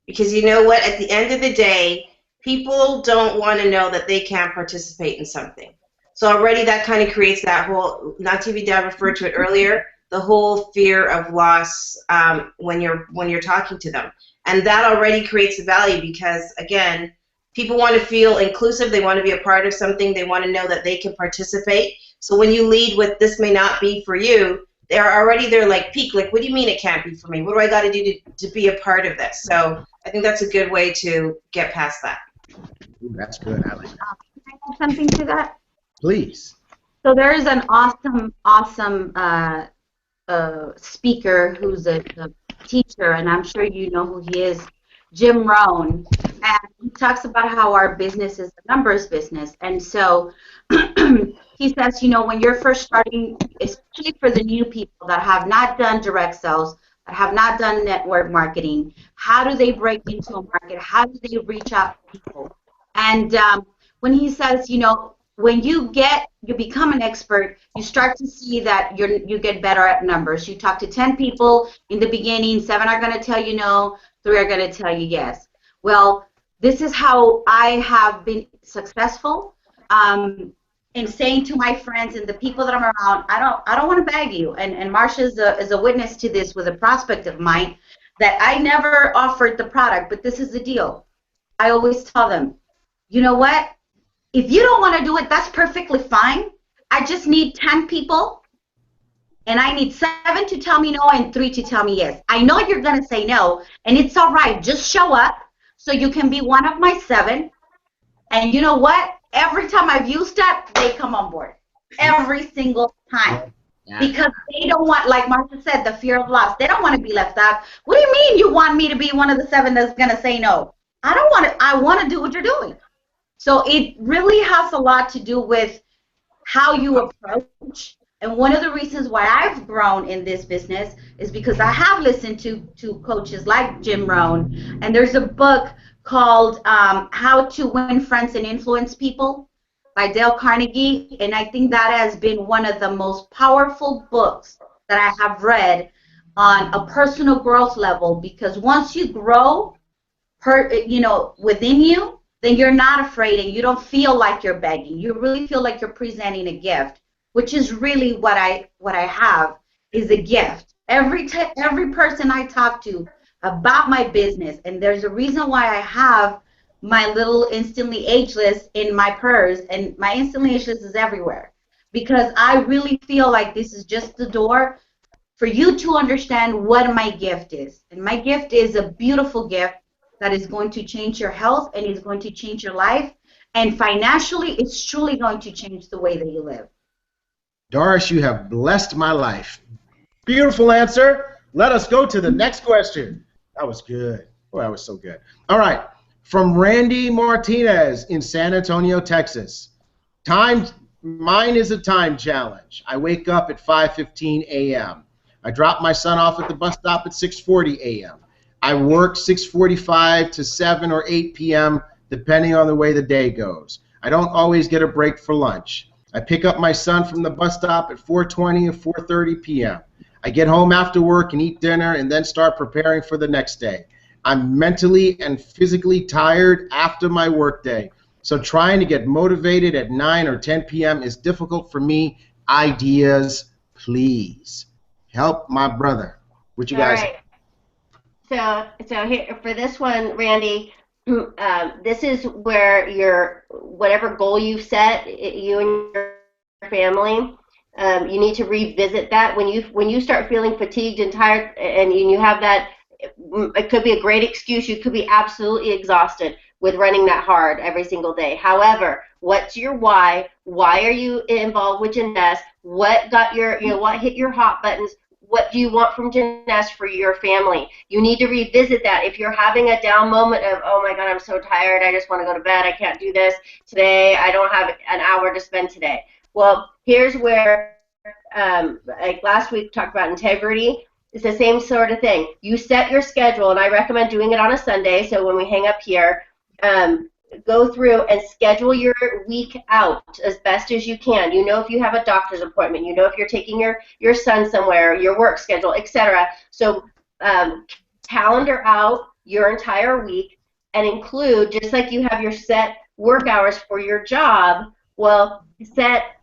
Because you know what? At the end of the day, people don't want to know that they can't participate in something. So already that kind of creates that whole, Natividad referred to it earlier, the whole fear of loss when you're talking to them. And that already creates a value because, again, people want to feel inclusive. They want to be a part of something. They want to know that they can participate. So when you lead with this may not be for you, they're like peak. Like, what do you mean it can't be for me? What do I got to do to be a part of this? So I think that's a good way to get past that. Ooh, that's good. I like that. Can I add something to that? Please. So there is an awesome speaker who's a teacher, and I'm sure you know who he is, Jim Rohn. and he talks about how our business is a numbers business. And so he says, when you're first starting, especially for the new people that have not done direct sales, that have not done network marketing, how do they break into a market? How do they reach out to people? And when he says, when you become an expert, you start to see that you get better at numbers. You talk to 10 people in the beginning, 7 are going to tell you no, 3 are going to tell you yes. Well, this is how I have been successful in saying to my friends and the people that I'm around, I don't want to beg you. And Marcia is a witness to this with a prospect of mine, that I never offered the product, but this is the deal. I always tell them, you know what? If you don't want to do it, that's perfectly fine. I just need 10 people, and I need 7 to tell me no and 3 to tell me yes. I know you're going to say no, and it's all right. Just show up so you can be one of my 7. And you know what? Every time I've used that, they come on board. Every single time. Yeah. Because they don't want, like Martha said, the fear of loss. They don't want to be left out. What do you mean you want me to be one of the 7 that's going to say no? I don't want to. I want to do what you're doing. So it really has a lot to do with how you approach. And one of the reasons why I've grown in this business is because I have listened to coaches like Jim Rohn. And there's a book called How to Win Friends and Influence People by Dale Carnegie. And I think that has been one of the most powerful books that I have read on a personal growth level. Because once you grow, within you, then you're not afraid and you don't feel like you're begging. You really feel like you're presenting a gift, which is really what I have is a gift. Every person I talk to about my business, and there's a reason why I have my little Instantly Ageless in my purse, and my Instantly Ageless is everywhere, because I really feel like this is just the door for you to understand what my gift is. And my gift is a beautiful gift that is going to change your health and is going to change your life. And financially, it's truly going to change the way that you live. Doris, you have blessed my life. Beautiful answer. Let us go to the next question. That was good. Oh, that was so good. All right. From Randy Martinez in San Antonio, Texas. Mine is a time challenge. I wake up at 5:15 a.m. I drop my son off at the bus stop at 6:40 a.m. I work 6:45 to 7 or 8 p.m. depending on the way the day goes. I don't always get a break for lunch. I pick up my son from the bus stop at 4:20 or 4:30 p.m. I get home after work and eat dinner and then start preparing for the next day. I'm mentally and physically tired after my work day, so trying to get motivated at 9 or 10 p.m. is difficult for me. Ideas, please. Help my brother. What you guys? All right. So here for this one, Randy, this is where your whatever goal you've set, you and your family, you need to revisit that. When you start feeling fatigued and tired, and you have that, it could be a great excuse. You could be absolutely exhausted with running that hard every single day. However, what's your why? Why are you involved with gymnasts? What got your, what hit your hot buttons? What do you want from gymnasts for your family? You need to revisit that. If you're having a down moment of, oh my God, I'm so tired, I just want to go to bed, I can't do this today, I don't have an hour to spend today. Well, here's where, like last week, we talked about integrity. It's the same sort of thing. You set your schedule, and I recommend doing it on a Sunday, so when we hang up here, go through and schedule your week out as best as you can. You know if you have a doctor's appointment. You know if you're taking your son somewhere, your work schedule, etc. So calendar out your entire week and include, just like you have your set work hours for your job, well, set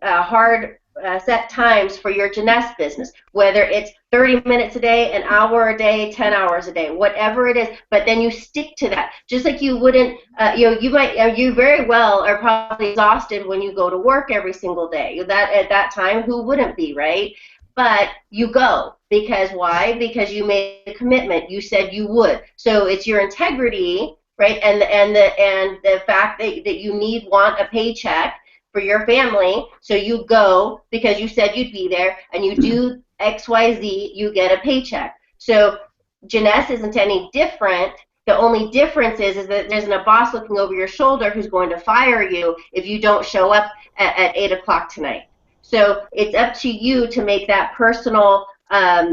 hard set times for your gymnast business, whether it's 30 minutes a day, an hour a day, 10 hours a day, whatever it is, but then you stick to that. Just like you wouldn't, you very well are probably exhausted when you go to work every single day. At that time, who wouldn't be, right? But you go, because why? Because you made a commitment. You said you would. So it's your integrity, right? And the fact that you want a paycheck for your family, so you go because you said you'd be there, and you do X, Y, Z, you get a paycheck. So Janess isn't any different. The only difference is that there's a boss looking over your shoulder who's going to fire you if you don't show up at 8 o'clock tonight. So it's up to you to make that personal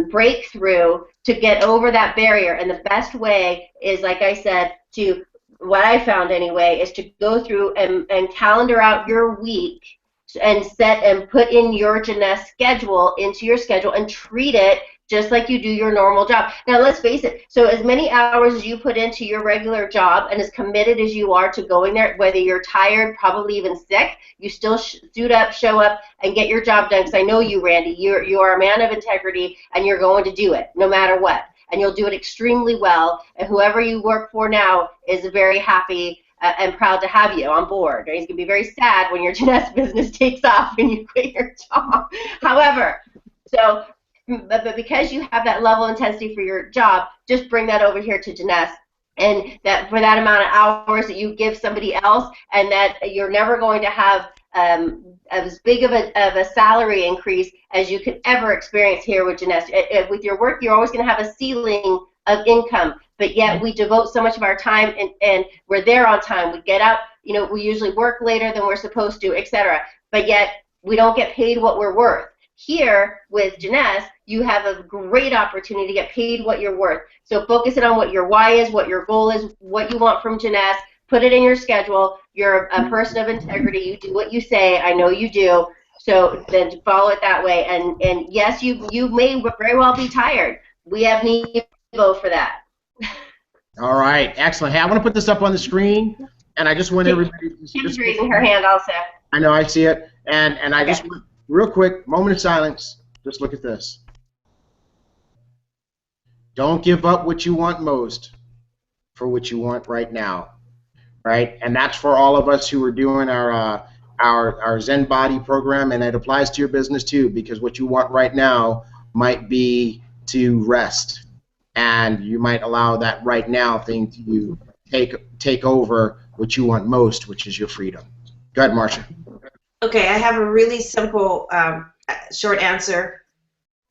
breakthrough to get over that barrier. And the best way is, like I said, what I found anyway, is to go through and calendar out your week and set and put in your Janess schedule into your schedule and treat it just like you do your normal job. Now, let's face it, so as many hours as you put into your regular job and as committed as you are to going there, whether you're tired, probably even sick, you still suit up, show up, and get your job done, because I know you, Randy. You are a man of integrity, and you're going to do it no matter what. And you'll do it extremely well, and whoever you work for now is very happy and proud to have you on board. He's going to be very sad when your Janess business takes off and you quit your job. However, but because you have that level of intensity for your job, just bring that over here to Janess. And that for that amount of hours that you give somebody else, and that you're never going to have as big of a salary increase as you could ever experience here with Janess. With your work, you're always going to have a ceiling of income, but yet we devote so much of our time, and we're there on time. We get up, we usually work later than we're supposed to, etc. But yet we don't get paid what we're worth. Here with Janess, you have a great opportunity to get paid what you're worth. So focus it on what your why is, what your goal is, what you want from Janess. Put it in your schedule. You're a person of integrity. You do what you say. I know you do. So then follow it that way. And yes, you may very well be tired. We have Nevo for that. All right, excellent. Hey, I want to put this up on the screen, and I just want everybody. Kim's raising her hand also. I know, I see it, and I just want, real quick, moment of silence. Just look at this. Don't give up what you want most for what you want right now, right? And that's for all of us who are doing our Zen Body program, and it applies to your business too, because what you want right now might be to rest, and you might allow that right now thing to take over what you want most, which is your freedom. Go ahead, Marcia. Okay, I have a really simple, short answer.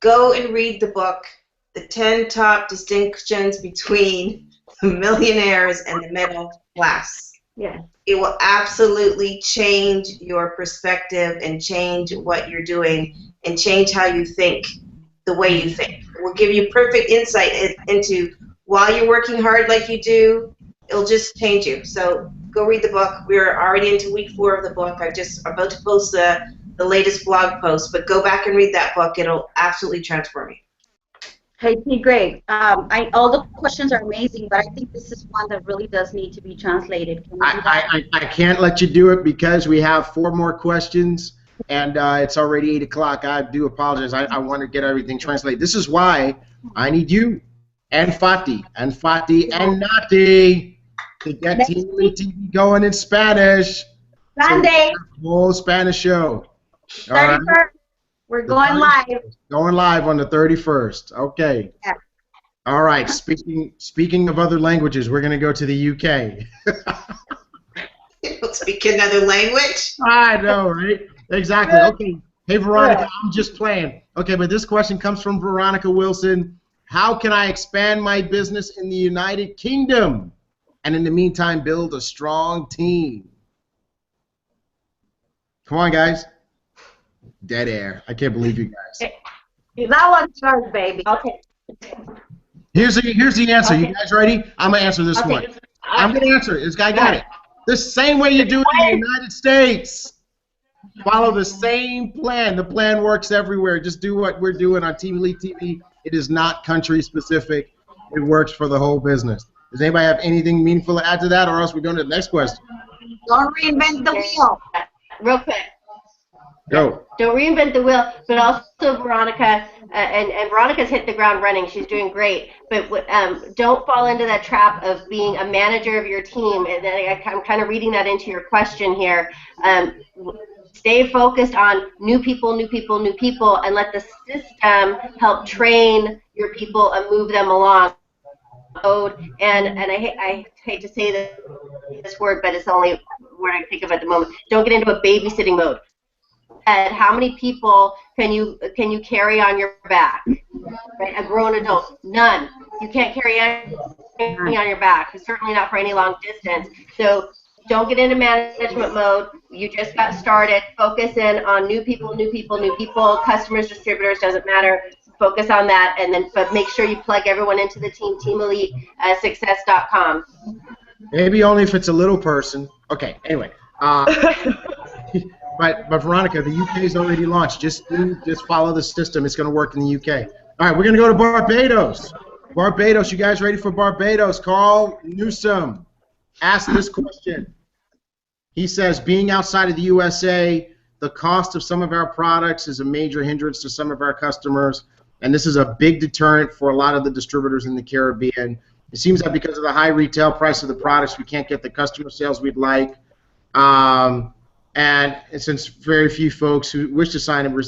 Go and read the book, The 10 Top Distinctions Between the Millionaires and the Middle Class. Yeah. It will absolutely change your perspective and change what you're doing and change how you think, the way you think. It will give you perfect insight into, while you're working hard like you do, it'll just change you. So go read the book. We're already into week 4 of the book. I'm just about to post the latest blog post, but go back and read that book. It'll absolutely transform you. Hey, T.Gray, all the questions are amazing, but I think this is one that really does need to be translated. Can we do that? I can't let you do it because we have 4 more questions, and it's already 8 o'clock. I do apologize. I want to get everything translated. This is why I need you and Fati and Nati to get Team Elite TV going in Spanish. Sunday. So whole Spanish show. 31st. Right. We're going live. Going live on the 31st. Okay. Yeah. All right. Speaking of other languages, we're going to go to the UK. You don't speak another language? I know, right? Exactly. Okay. Hey, Veronica, I'm just playing. Okay, but this question comes from Veronica Wilson. How can I expand my business in the United Kingdom and in the meantime build a strong team? Come on, guys. Dead air. I can't believe you guys. That one's yours, baby. Okay. Here's the answer. Okay. You guys ready? I'm going to answer this one. I'm going to answer it. This guy got it. The same way you do it in the United States. Follow the same plan. The plan works everywhere. Just do what we're doing on Team Elite TV. It is not country specific. It works for the whole business. Does anybody have anything meaningful to add to that, or else we're going to the next question? Don't reinvent the wheel. Real quick. Go. Don't reinvent the wheel, but also Veronica, and Veronica's hit the ground running. She's doing great, but don't fall into that trap of being a manager of your team. And I'm kind of reading that into your question here. Stay focused on new people, and let the system help train your people and move them along. And I hate to say this word, but it's the only word I can think of at the moment. Don't get into a babysitting mode. How many people can you carry on your back? Right? A grown adult? None. You can't carry anything on your back, certainly not for any long distance. So don't get into management mode. You just got started. Focus in on new people, customers, distributors, doesn't matter. Focus on that, and then but make sure you plug everyone into the team, teamelitesuccess.com. Maybe only if it's a little person. Okay, anyway. But Veronica, the UK's already launched. Just follow the system. It's going to work in the UK. All right, we're going to go to Barbados. Barbados, you guys ready for Barbados? Carl Newsom asked this question. He says, being outside of the USA, the cost of some of our products is a major hindrance to some of our customers, and this is a big deterrent for a lot of the distributors in the Caribbean. It seems that because of the high retail price of the products, we can't get the customer sales we'd like. And since very few folks who wish to sign up to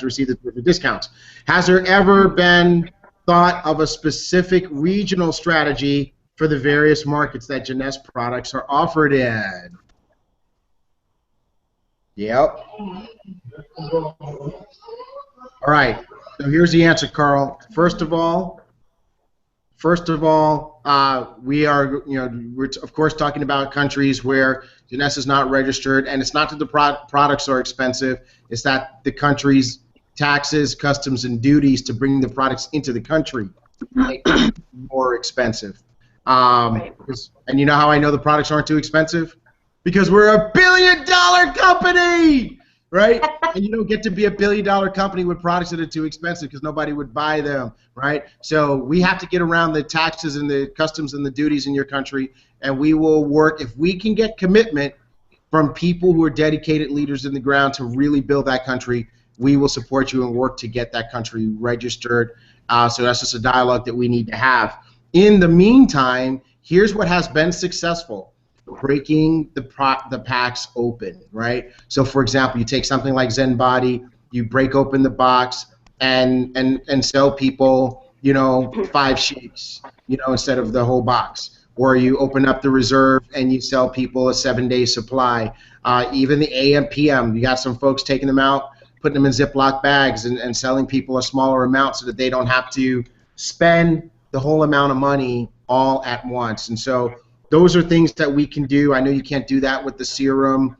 receive the discounts, has there ever been thought of a specific regional strategy for the various markets that Jeunesse products are offered in? Yep. All right. So here's the answer, Carl. First of all, we are, we're of course talking about countries where Jeunesse is not registered, and it's not that the products are expensive, it's that the country's taxes, customs, and duties to bring the products into the country make it more expensive. And you know how I know the products aren't too expensive? Because we're a billion-dollar company, right? And you don't get to be a billion-dollar company with products that are too expensive because nobody would buy them, right? So we have to get around the taxes and the customs and the duties in your country, and we will work. If we can get commitment from people who are dedicated leaders in the ground to really build that country, we will support you and work to get that country registered. So that's just a dialogue that we need to have. In the meantime, here's what has been successful. Breaking the packs open, right? So, for example, you take something like Zen Body, you break open the box and sell people, 5 shakes, instead of the whole box. Or you open up the reserve and you sell people a 7-day supply. Even the AM, PM, you got some folks taking them out, putting them in Ziploc bags and selling people a smaller amount so that they don't have to spend the whole amount of money all at once. And so those are things that we can do. I know you can't do that with the serum,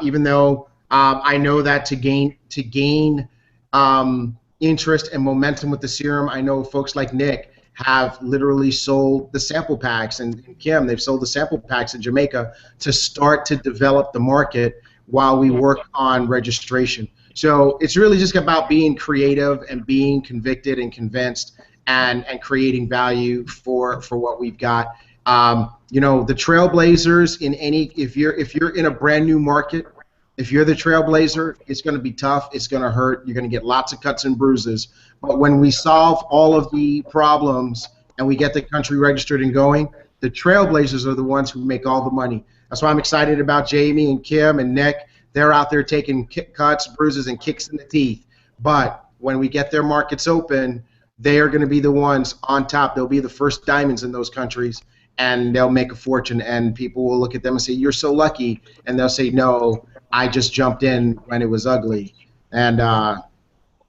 even though I know that to gain interest and momentum with the serum, I know folks like Nick have literally sold the sample packs, and Kim, they've sold the sample packs in Jamaica to start to develop the market while we work on registration. So it's really just about being creative and being convicted and convinced and creating value for what we've got. The trailblazers if you're in a brand new market, if you're the trailblazer, it's going to be tough, it's going to hurt, you're going to get lots of cuts and bruises. But when we solve all of the problems and we get the country registered and going, the trailblazers are the ones who make all the money. That's why I'm excited about Jamie and Kim and Nick. They're out there taking cuts, bruises, and kicks in the teeth. But when we get their markets open, they are going to be the ones on top. They'll be the first diamonds in those countries, and they'll make a fortune, and people will look at them and say, you're so lucky, and they'll say, no, I just jumped in when it was ugly, and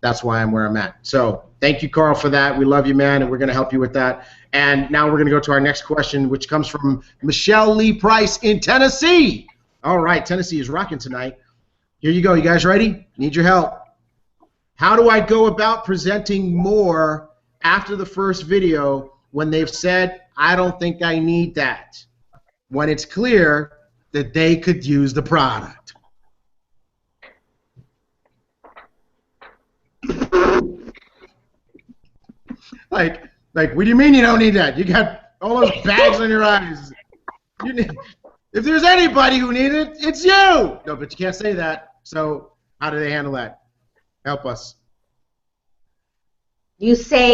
that's why I'm where I'm at. So thank you, Carl, for that. We love you, man, and we're going to help you with that. And now we're going to go to our next question, which comes from Michelle Lee Price in Tennessee. All right, Tennessee is rocking tonight. Here you go. You guys ready? Need your help. How do I go about presenting more after the first video when they've said, I don't think I need that, when it's clear that they could use the product? Like, what do you mean you don't need that? You got all those bags on your eyes. If there's anybody who needs it, it's you. No, but you can't say that. So how do they handle that? Help us. You say,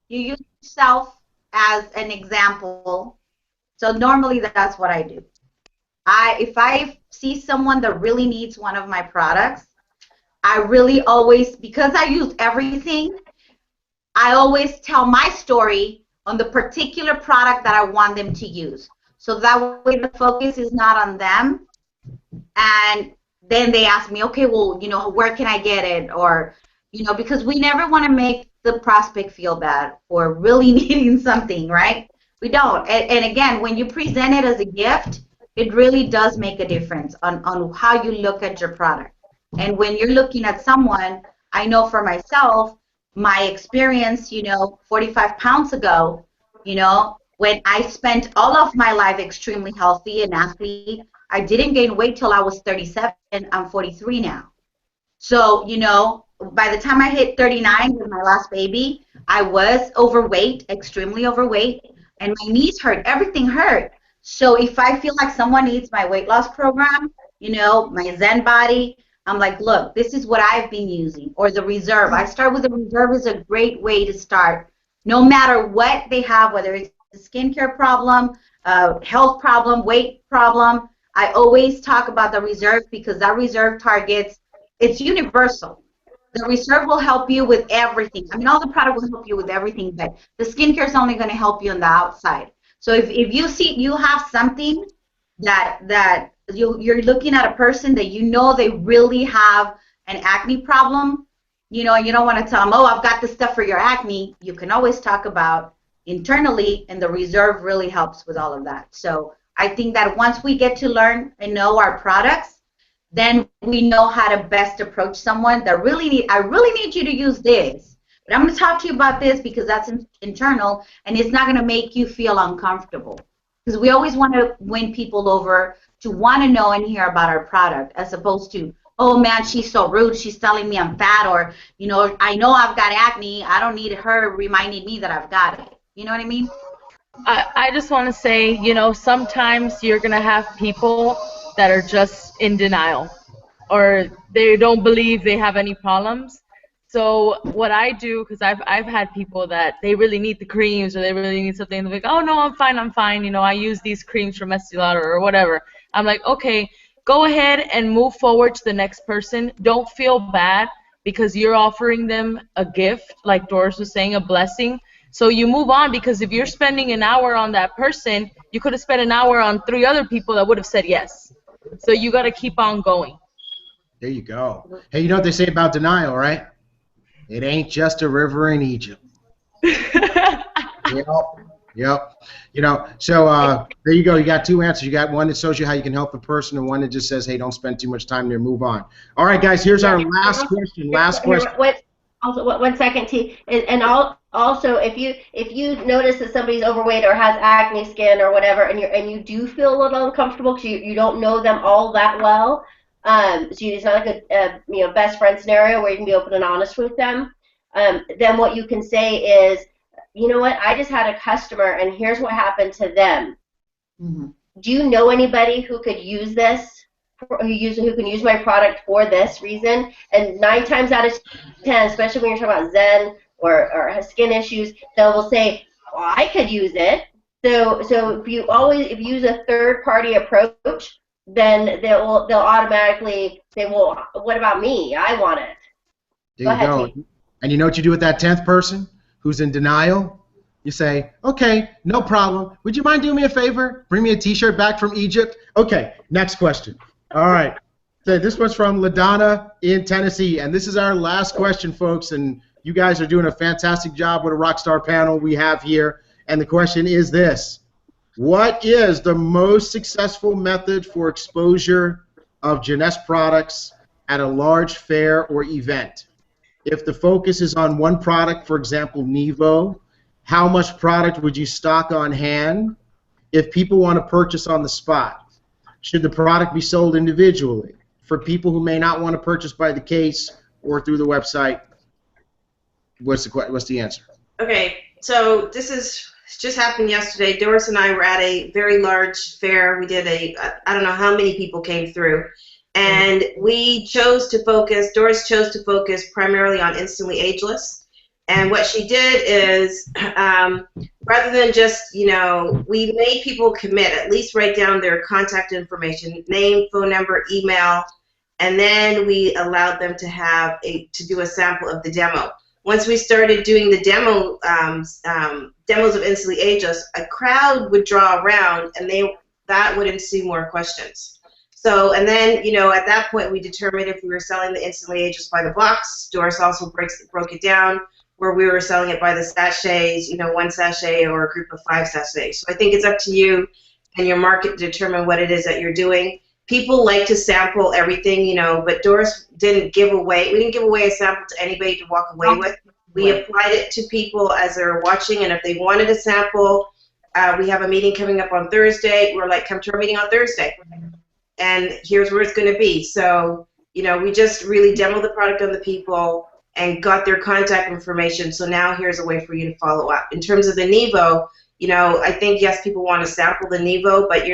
you use yourself as an example. So normally that's what I do. If I see someone that really needs one of my products, I really always, because I use everything, I always tell my story on the particular product that I want them to use. So that way the focus is not on them. And then they ask me, okay, well, where can I get it? Or, you know, because we never want to make the prospect feel bad for really needing something, right? We don't. And again, when you present it as a gift, it really does make a difference on how you look at your product. And when you're looking at someone, I know for myself, my experience, you know, 45 pounds ago, you know, when I spent all of my life extremely healthy and athlete, I didn't gain weight till I was 37. I'm 43 now. So, you know, by the time I hit 39 with my last baby, I was overweight, extremely overweight, and my knees hurt. Everything hurt. So if I feel like someone needs my weight loss program, you know, my Zen body, I'm like, look, this is what I've been using. Or the Reserve. I start with the Reserve is a great way to start. No matter what they have, whether it's a skincare problem, health problem, weight problem, I always talk about the Reserve because that Reserve targets, it's universal. The Reserve will help you with everything. I mean, all the product will help you with everything, but the skincare is only going to help you on the outside. So if you see you have something that you're looking at a person that you know they really have an acne problem, you know, and you don't want to tell them, oh, I've got this stuff for your acne. You can always talk about internally, and the Reserve really helps with all of that. So I think that once we get to learn and know our products, then we know how to best approach someone that I really need you to use this. But I'm going to talk to you about this because that's internal, and it's not going to make you feel uncomfortable. Because we always want to win people over to want to know and hear about our product, as opposed to, oh man, she's so rude, she's telling me I'm fat, or, you know I've got acne, I don't need her reminding me that I've got it. You know what I mean? I just want to say, you know, sometimes you're going to have people that are just in denial or they don't believe they have any problems. So what I do, because I've had people that they really need the creams or they really need something, they're like, oh no, I'm fine, you know, I use these creams from Estee Lauder or whatever. I'm like, okay, go ahead and move forward to the next person. Don't feel bad because you're offering them a gift, like Doris was saying, a blessing. So you move on, because if you're spending an hour on that person, you could have spent an hour on 3 other people that would have said yes. So you got to keep on going. There you go. Hey, you know what they say about denial, right? It ain't just a river in Egypt. Yep. You know, so there you go. You got 2 answers. You got one that shows you how you can help the person, and one that just says, hey, don't spend too much time there, move on. All right, guys, here's our last question. One second, T. And also, if you notice that somebody's overweight or has acne skin or whatever, and you do feel a little uncomfortable because you don't know them all that well, so it's not like a best friend scenario where you can be open and honest with them. Then what you can say is, you know what, I just had a customer and here's what happened to them. Mm-hmm. Do you know anybody who could use this? Who can use my product for this reason? And 9 times out of 10, especially when you're talking about Zen or has skin issues, they will say, well, I could use it. So if you use a third-party approach, then they'll automatically say, well, what about me? I want it. There you go. And you know what you do with that 10th person who's in denial? You say, okay, no problem. Would you mind doing me a favor? Bring me a T-shirt back from Egypt? Okay, next question. All right. So this one's from LaDonna in Tennessee, and this is our last question, folks, and you guys are doing a fantastic job with a rockstar panel we have here, and the question is this. What is the most successful method for exposure of Jeunesse products at a large fair or event? If the focus is on one product, for example, Nevo, how much product would you stock on hand? If people want to purchase on the spot, should the product be sold individually? For people who may not want to purchase by the case or through the website, what's the answer? Okay, so this is just happened yesterday. Doris and I were at a very large fair. We did I don't know how many people came through. And we chose to focus, Doris chose to focus primarily on Instantly Ageless. And what she did is, rather than just, we made people commit, at least write down their contact information, name, phone number, email, and then we allowed them to do a sample of the demo. Once we started doing the demos of Instantly Ageless, a crowd would draw around, and that would ensue more questions. So, and then, you know, at that point, we determined if we were selling the instantly ages by the box. Doris also broke it down where we were selling it by the sachets, you know, 1 sachet or a group of 5 sachets. So I think it's up to you and your market to determine what it is that you're doing. People like to sample everything, you know, but Doris didn't give away, we didn't give away a sample to anybody to walk away with. We applied it to people as they were watching, and if they wanted a sample, we have a meeting coming up on Thursday. We're like, come to our meeting on Thursday. And here's where it's going to be. So, you know, we just really demoed the product on the people and got their contact information. So now here's a way for you to follow up. In terms of the Nevo, you know, I think, yes, people want to sample the Nevo, but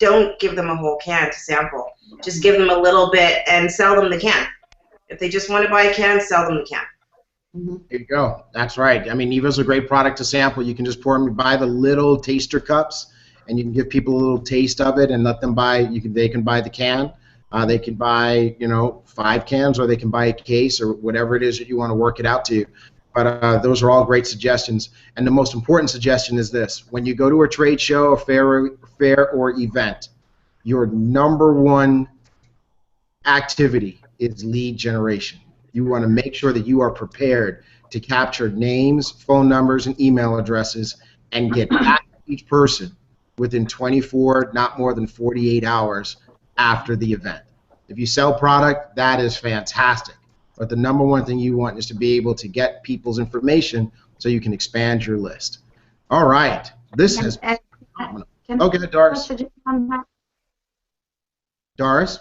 don't give them a whole can to sample. Just give them a little bit and sell them the can. If they just want to buy a can, sell them the can. There you go. That's right. I mean, Nevo's a great product to sample. You can just pour them, buy the little taster cups, and you can give people a little taste of it and let them buy. They can buy the can. They can buy, you know, 5 cans, or they can buy a case, or whatever it is that you want to work it out to. But those are all great suggestions. And the most important suggestion is this: when you go to a trade show, a fair or event, your #1 activity is lead generation. You want to make sure that you are prepared to capture names, phone numbers, and email addresses and get back to each person within 24, not more than 48 hours after the event. If you sell product, that is fantastic. But the #1 thing you want is to be able to get people's information so you can expand your list. All right. This has... Okay, Doris. Doris?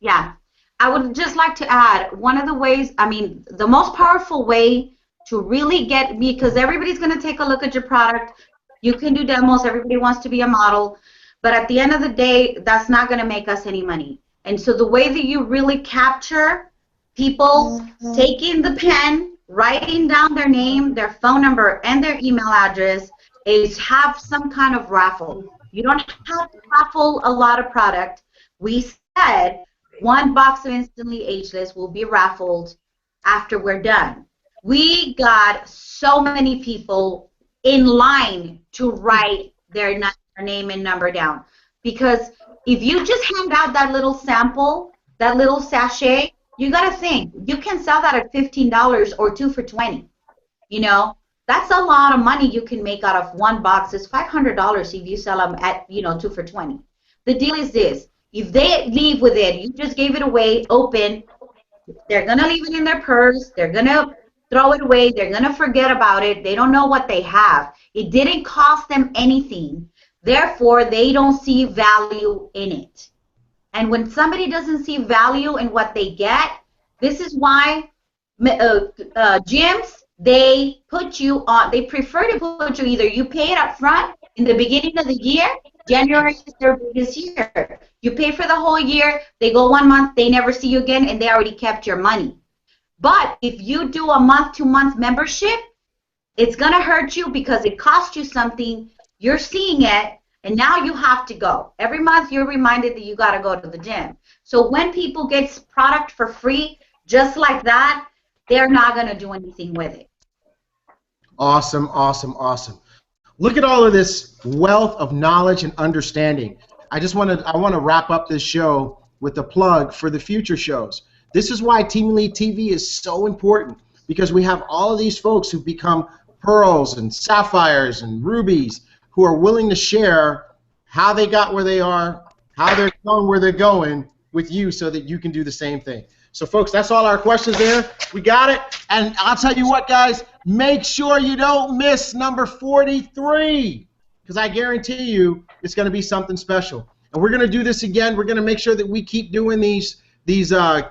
Yeah. I would just like to add, one of the ways, I mean, the most powerful way to really get me, because everybody's going to take a look at your product. You can do demos. Everybody wants to be a model. But at the end of the day, that's not going to make us any money. And so the way that you really capture people taking the pen, writing down their name, their phone number, and their email address is have some kind of raffle. You don't have to raffle a lot of product. We said 1 box of Instantly Ageless will be raffled after we're done. We got so many people in line to write their name and number down. Because if you just hand out that little sample, that little sachet, you got to think, you can sell that at $15 or 2 for $20. You know, that's a lot of money you can make out of 1 box. It's $500 if you sell them at, you know, 2 for $20. The deal is this: if they leave with it, you just gave it away, open, they're going to leave it in their purse, they're going to throw it away, they're going to forget about it, they don't know what they have. It didn't cost them anything, therefore they don't see value in it. And when somebody doesn't see value in what they get, this is why gyms, they put you on, they prefer to put you, either you pay it up front in the beginning of the year. January is their biggest year. You pay for the whole year, they go 1 month, they never see you again, and they already kept your money. But if you do a month-to-month membership, it's going to hurt you because it costs you something, you're seeing it, and now you have to go. Every month you're reminded that you got to go to the gym. So when people get product for free, just like that, they're not going to do anything with it. Awesome, awesome, awesome. Look at all of this wealth of knowledge and understanding. I want to wrap up this show with a plug for the future shows. This is why Team Elite TV is so important, because we have all of these folks who become pearls and sapphires and rubies who are willing to share how they got where they are, how they're going where they're going with you, so that you can do the same thing. So, folks, that's all our questions there. We got it. And I'll tell you what, guys, make sure you don't miss number 43, because I guarantee you it's going to be something special. And we're going to do this again. We're going to make sure that we keep doing these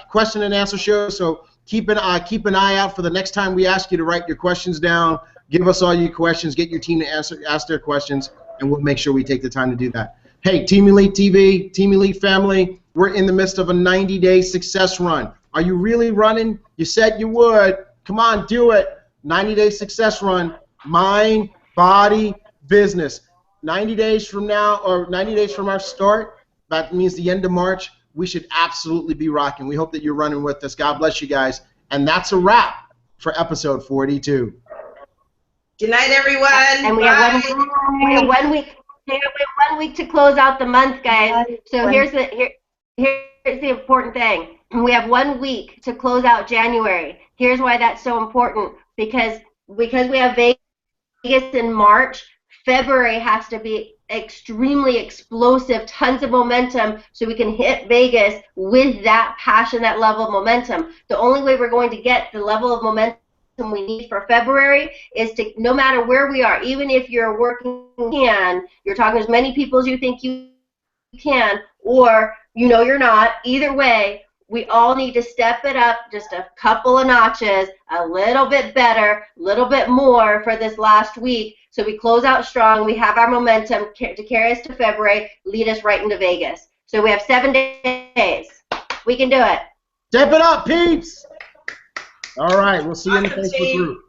question and answer shows. So keep an eye out for the next time we ask you to write your questions down. Give us all your questions. Get your team to ask their questions, and we'll make sure we take the time to do that. Hey, Team Elite TV, Team Elite family, we're in the midst of a 90-day success run. Are you really running? You said you would. Come on, do it. 90-day success run. Mind, body, business. 90 days from now, or 90 days from our start, that means the end of March, we should absolutely be rocking. We hope that you're running with us. God bless you guys. And that's a wrap for episode 42. Good night, everyone. And we have 1 week. we have 1 week to close out the month, guys. So here's the important thing. We have 1 week to close out January. Here's why that's so important. Because we have Vegas in March, February has to be extremely explosive, tons of momentum, so we can hit Vegas with that passion, that level of momentum. The only way we're going to get the level of momentum we need for February is to, no matter where we are, even if you're working, you're talking to as many people as you think you can, or you know you're not, either way, we all need to step it up just a couple of notches, a little bit better, a little bit more for this last week, so we close out strong, we have our momentum to carry us to February, lead us right into Vegas. So we have 7 days. We can do it. Step it up, peeps! All right, we'll see you in the Awesome, Facebook team. group.